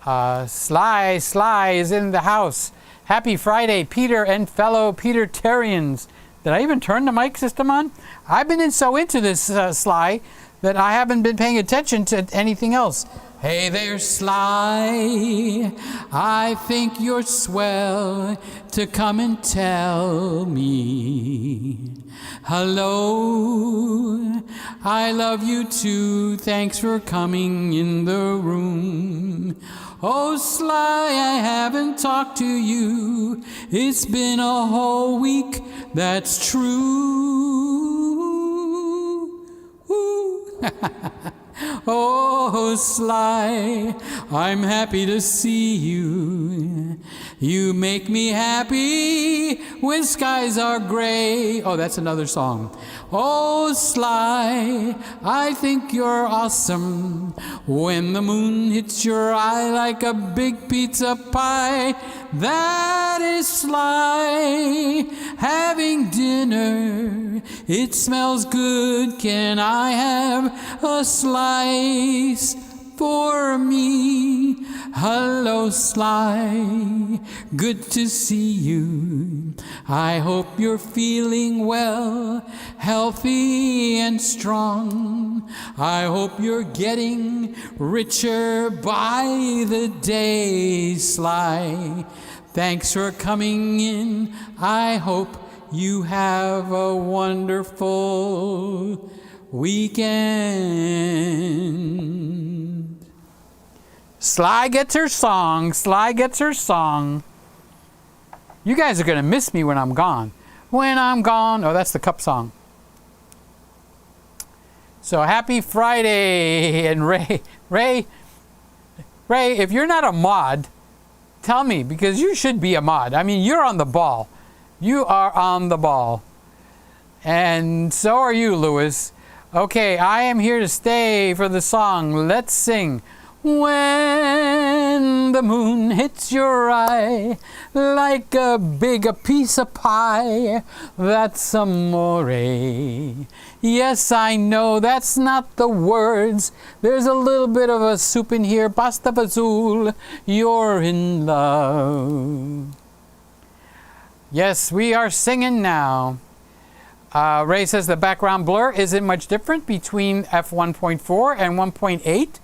Sly. Sly is in the house. Happy Friday, Peter and fellow Peter-tarians. Did I even turn the mic system on? I've been so into this, Sly, that I haven't been paying attention to anything else. Hey there, Sly, I think you're swell to come and tell me hello. I love you too, thanks for coming in the room. Oh, Sly, I haven't talked to you. It's been a whole week, that's true. Oh, Sly, I'm happy to see you. You make me happy when skies are gray. Oh, that's another song. Oh, Sly, I think you're awesome when the moon hits your eye like a big pizza pie. That is Sly having dinner. It smells good. Can I have a slice for me? Hello, Sly. Good to see you. I hope you're feeling well, healthy and strong. I hope you're getting richer by the day, Sly. Thanks for coming in. I hope you have a wonderful weekend. Sly gets her song. Sly gets her song. You guys are going to miss me when I'm gone. When I'm gone. Oh, that's the Cup song. So happy Friday. And Ray, if you're not a mod, tell me, because you should be a mod. I mean, you're on the ball. You are on the ball. And so are you, Lewis. Okay, I am here to stay for the song. Let's sing. When the moon hits your eye like a piece of pie, that's amore. Yes, I know that's not the words. There's a little bit of a soup in here. Pasta fazool, you're in love. Yes, we are singing now. Ray says the background blur isn't much different between f1.4 and 1.8.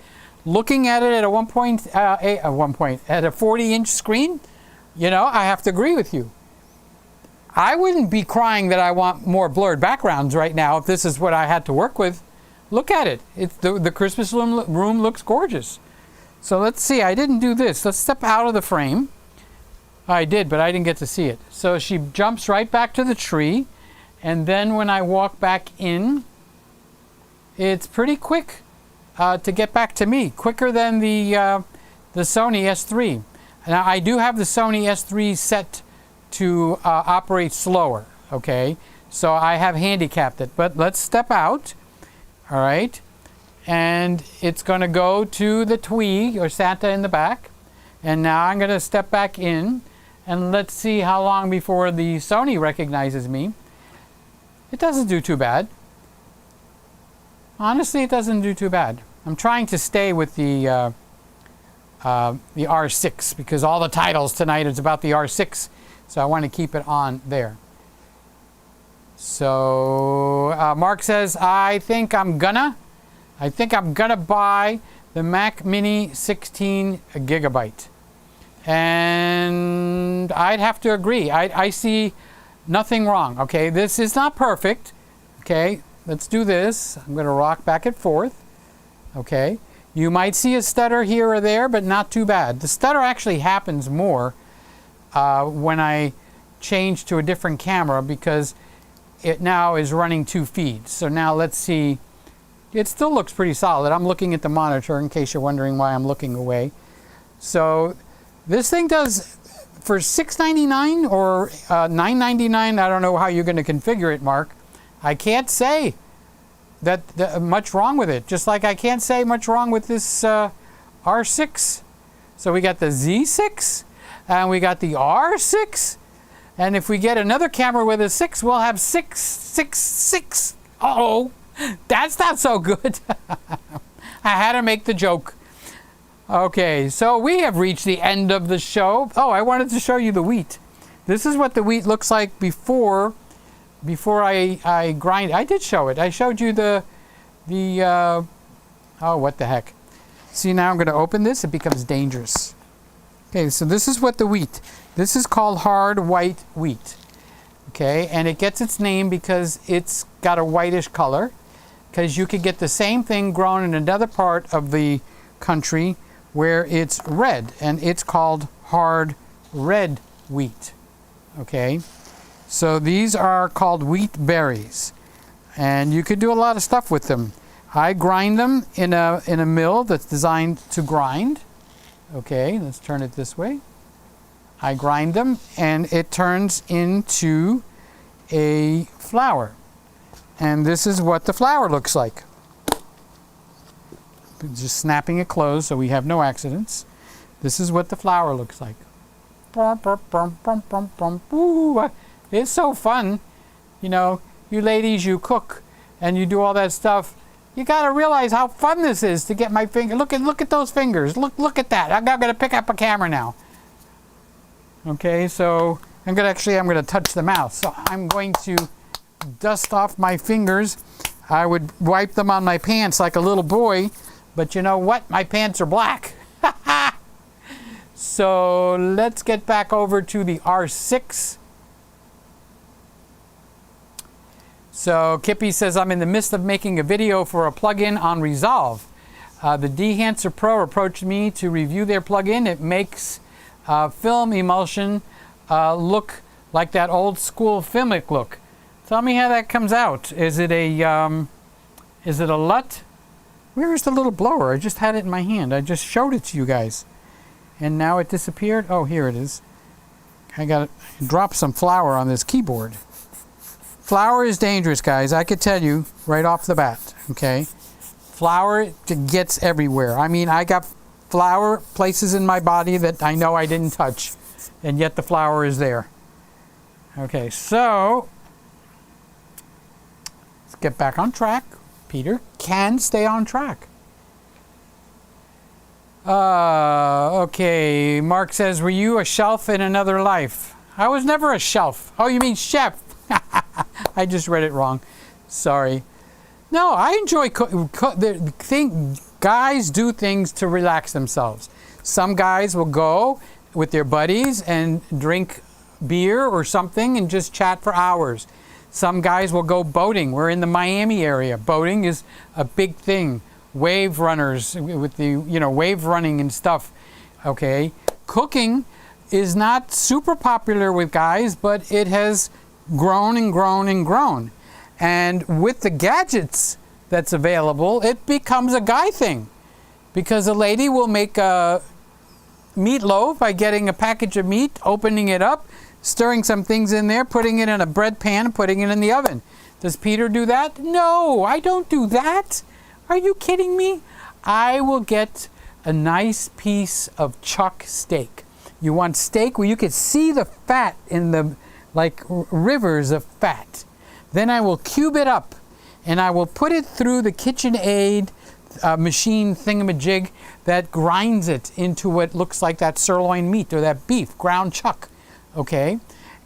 Looking at it at a 40-inch screen, you know, I have to agree with you. I wouldn't be crying that I want more blurred backgrounds right now if this is what I had to work with. Look at it. It's the Christmas room looks gorgeous. So let's see. I didn't do this. Let's step out of the frame. I did, but I didn't get to see it. So she jumps right back to the tree. And then when I walk back in, it's pretty quick. To get back to me, quicker than the Sony S3. Now I do have the Sony S3 set to operate slower, okay? So I have handicapped it, but let's step out, all right? And it's gonna go to the Tweeg or Santa in the back. And now I'm gonna step back in and let's see how long before the Sony recognizes me. It doesn't do too bad. Honestly, it doesn't do too bad. I'm trying to stay with the R6 because all the titles tonight is about the R6, so I want to keep it on there. So Mark says, I think I'm gonna buy the Mac Mini 16 gigabyte, and I'd have to agree. I see nothing wrong. Okay, this is not perfect. Okay. Let's do this. I'm going to rock back and forth. Okay. You might see a stutter here or there, but not too bad. The stutter actually happens more when I change to a different camera because it now is running 2 feeds. So now let's see. It still looks pretty solid. I'm looking at the monitor in case you're wondering why I'm looking away. So this thing does, for $6.99 or $9.99, I don't know how you're going to configure it, Mark. I can't say that much wrong with it, just like I can't say much wrong with this R6. So we got the Z6, and we got the R6, and if we get another camera with a 6, we'll have 6. Uh-oh, that's not so good. I had to make the joke. Okay, so we have reached the end of the show. Oh, I wanted to show you the wheat. This is what the wheat looks like before I grind. I did show it. I showed you the oh, what the heck. See, now I'm going to open this. It becomes dangerous. Okay, so this is what the wheat. This is called hard white wheat. Okay, and it gets its name because it's got a whitish color, because you could get the same thing grown in another part of the country where it's red, and it's called hard red wheat. Okay. So these are called wheat berries, and you could do a lot of stuff with them. I grind them in a mill that's designed to grind. Okay, let's turn it this way. I grind them and it turns into a flour. And this is what the flour looks like. Just snapping it closed so we have no accidents. This is what the flour looks like. Ooh, it's so fun. You know, you ladies, you cook and you do all that stuff. You got to realize how fun this is to get my finger. Look at those fingers. Look at that. I'm going to pick up a camera now. Okay, so I'm going to touch the mouth. So I'm going to dust off my fingers. I would wipe them on my pants like a little boy, but you know what? My pants are black. So let's get back over to the R6. So Kippy says, I'm in the midst of making a video for a plugin on Resolve. The Dehancer Pro approached me to review their plugin. It makes film emulsion look like that old school filmic look. Tell me how that comes out. Is it a LUT? Where is the little blower? I just had it in my hand. I just showed it to you guys. And now it disappeared. Oh, here it is. I got to drop some flour on this keyboard. Flour is dangerous, guys. I could tell you right off the bat, okay? Flour gets everywhere. I mean, I got flour places in my body that I know I didn't touch, and yet the flour is there. Okay, so let's get back on track. Peter can stay on track. Okay, Mark says, were you a shelf in another life? I was never a shelf. Oh, you mean chef? I just read it wrong. Sorry. No, I enjoy guys do things to relax themselves. Some guys will go with their buddies and drink beer or something and just chat for hours. Some guys will go boating. We're in the Miami area. Boating is a big thing. Wave runners with the, wave running and stuff. Okay. Cooking is not super popular with guys, but it has grown and grown and grown. And with the gadgets that's available, it becomes a guy thing. Because a lady will make a meatloaf by getting a package of meat, opening it up, stirring some things in there, putting it in a bread pan, putting it in the oven. Does Peter do that? No, I don't do that. Are you kidding me? I will get a nice piece of chuck steak. You want steak where you can see the fat in the, like rivers of fat. Then I will cube it up and I will put it through the KitchenAid machine thingamajig that grinds it into what looks like that sirloin meat or that beef, ground chuck. Okay?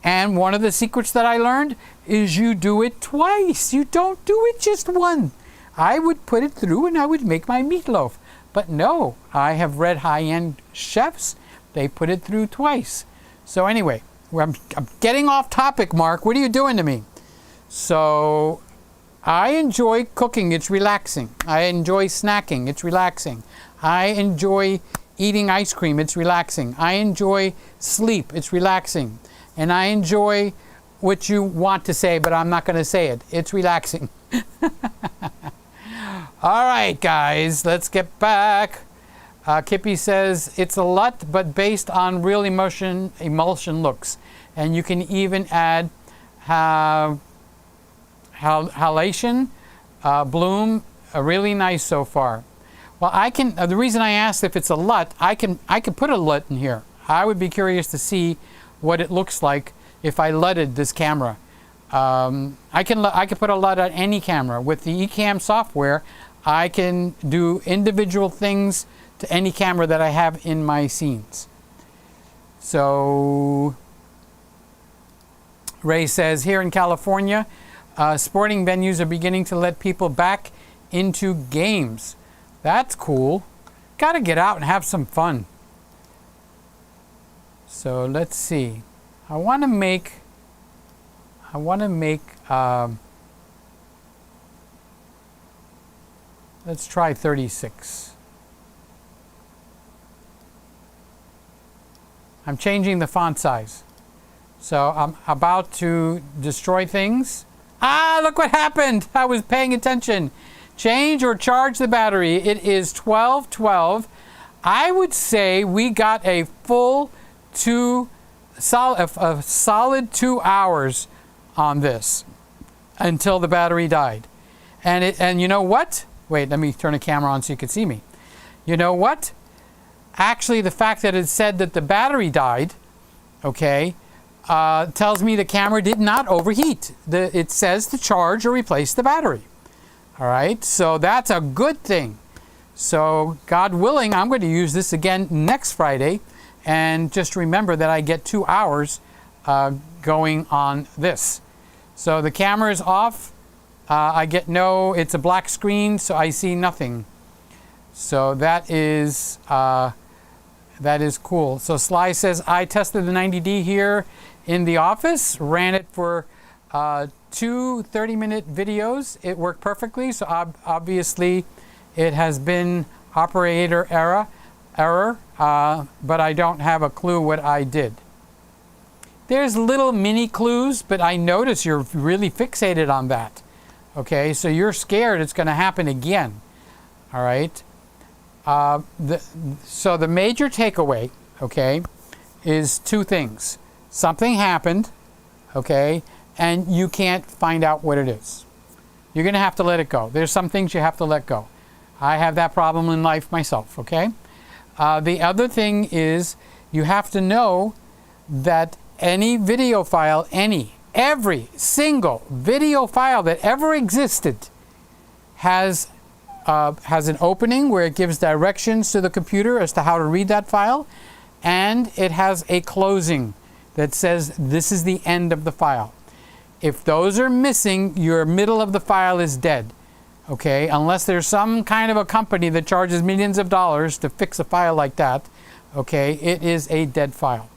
And one of the secrets that I learned is you do it twice. You don't do it just once. I would put it through and I would make my meatloaf. But no, I have read high-end chefs. They put it through twice. So anyway, I'm getting off topic, Mark. What are you doing to me? So I enjoy cooking. It's relaxing. I enjoy snacking. It's relaxing. I enjoy eating ice cream. It's relaxing. I enjoy sleep. It's relaxing. And I enjoy what you want to say, but I'm not going to say it. It's relaxing. All right, guys, let's get back. Kippy says it's a LUT, but based on real emulsion looks. And you can even add halation, bloom, really nice so far. Well, I can. The reason I asked if it's a LUT, I can put a LUT in here. I would be curious to see what it looks like if I LUTted this camera. I can put a LUT on any camera with the Ecamm software. I can do individual things to any camera that I have in my scenes. So Ray says, here in California, sporting venues are beginning to let people back into games. That's cool. Got to get out and have some fun. So let's see. I want to make let's try 36. I'm changing the font size. So I'm about to destroy things. Ah, look what happened. I was paying attention. change or charge the battery. It is 12:12. I would say we got a full solid 2 hours on this until the battery died. And you know what? Wait, let me turn the camera on so you can see me. You know what? Actually, the fact that it said that the battery died, okay, tells me the camera did not overheat. It says to charge or replace the battery. All right, so that's a good thing. So God willing, I'm going to use this again next Friday. And just remember that I get 2 hours going on this. So the camera is off. I get it's a black screen, so I see nothing. So that is cool. So Sly says, I tested the 90D here in the office, ran it for 2 30-minute videos. It worked perfectly. So obviously it has been operator error, but I don't have a clue what I did. There's little mini clues, but I notice you're really fixated on that. Okay, so you're scared it's going to happen again. All right. So the major takeaway, okay, is 2 things. Something happened, okay, and you can't find out what it is. You're going to have to let it go. There's some things you have to let go. I have that problem in life myself, okay? The other thing is you have to know that any video file, every single video file that ever existed has an opening where it gives directions to the computer as to how to read that file, and it has a closing that says this is the end of the file. If those are missing, your middle of the file is dead. Okay, unless there's some kind of a company that charges millions of dollars to fix a file like that, okay, it is a dead file.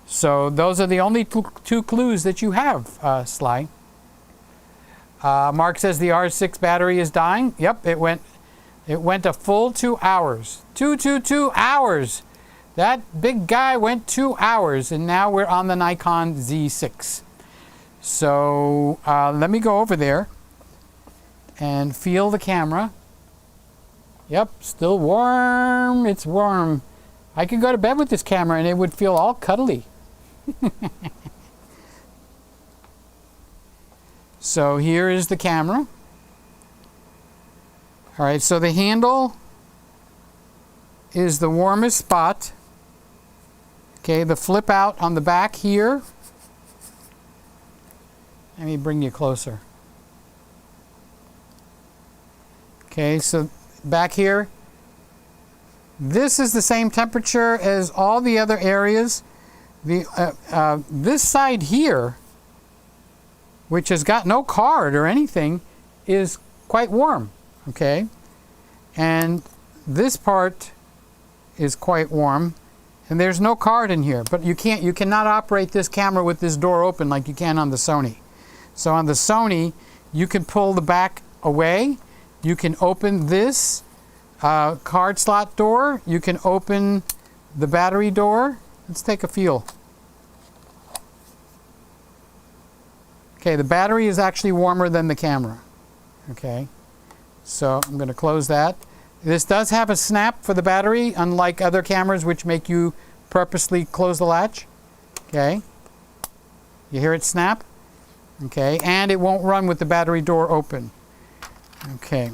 So those are the only 2 clues that you have, Sly. Mark says the R6 battery is dying. Yep, it went a full 2 hours. 2 hours. That big guy went 2 hours, and now we're on the Nikon Z6. So let me go over there and feel the camera. Yep, still warm. It's warm. I could go to bed with this camera and it would feel all cuddly. So here is the camera. All right, so the handle is the warmest spot. Okay, the flip out on the back here. Let me bring you closer. Okay, so back here, this is the same temperature as all the other areas. This side here, which has got no card or anything, is quite warm. Okay, and this part is quite warm, and there's no card in here. But you cannot operate this camera with this door open like you can on the Sony. So on the Sony, you can pull the back away. You can open this card slot door. You can open the battery door. Let's take a feel. Okay, the battery is actually warmer than the camera. Okay, so I'm going to close that. This does have a snap for the battery, unlike other cameras which make you purposely close the latch. Okay, you hear it snap? Okay, and it won't run with the battery door open. Okay,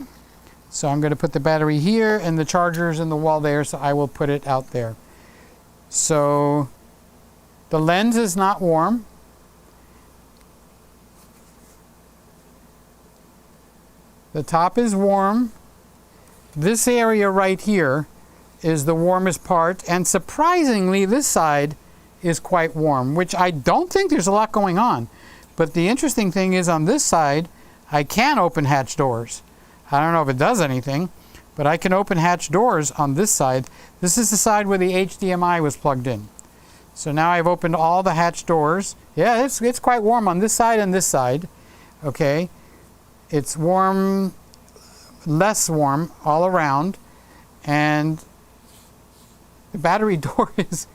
so I'm going to put the battery here and the charger's in the wall there, so I will put it out there. So the lens is not warm. The top is warm. This area right here is the warmest part, and surprisingly this side is quite warm, which I don't think there's a lot going on. But the interesting thing is on this side, I can open hatch doors. I don't know if it does anything, but I can open hatch doors on this side. This is the side where the HDMI was plugged in. So now I've opened all the hatch doors. Yeah, it's quite warm on this side and this side. Okay, it's warm, less warm all around, and the battery door is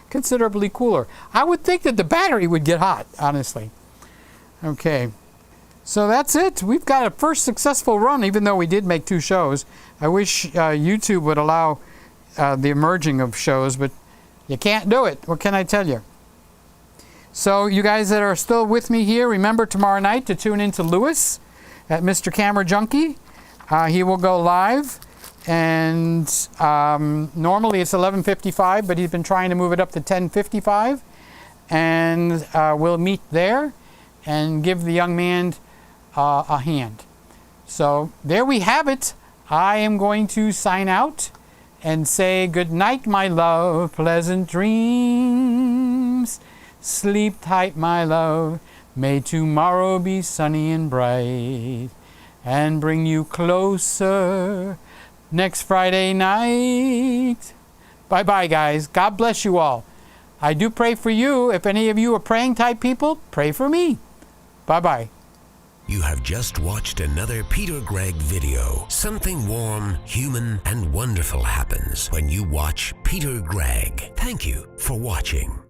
considerably cooler. I would think that the battery would get hot, honestly. Okay. So that's it. We've got a first successful run, even though we did make 2 shows. I wish YouTube would allow the merging of shows, but you can't do it. What can I tell you? So you guys that are still with me here, remember tomorrow night to tune into Lewis at Mr. Camera Junkie. He will go live, and normally it's 11:55, but he's been trying to move it up to 10:55, and we'll meet there and give the young man a hand. So there we have it. I am going to sign out and say good night, my love, pleasant dreams. Sleep tight, my love. May tomorrow be sunny and bright and bring you closer next Friday night. Bye-bye, guys. God bless you all. I do pray for you. If any of you are praying type people, pray for me. Bye-bye. You have just watched another Peter Gregg video. Something warm, human, and wonderful happens when you watch Peter Gregg. Thank you for watching.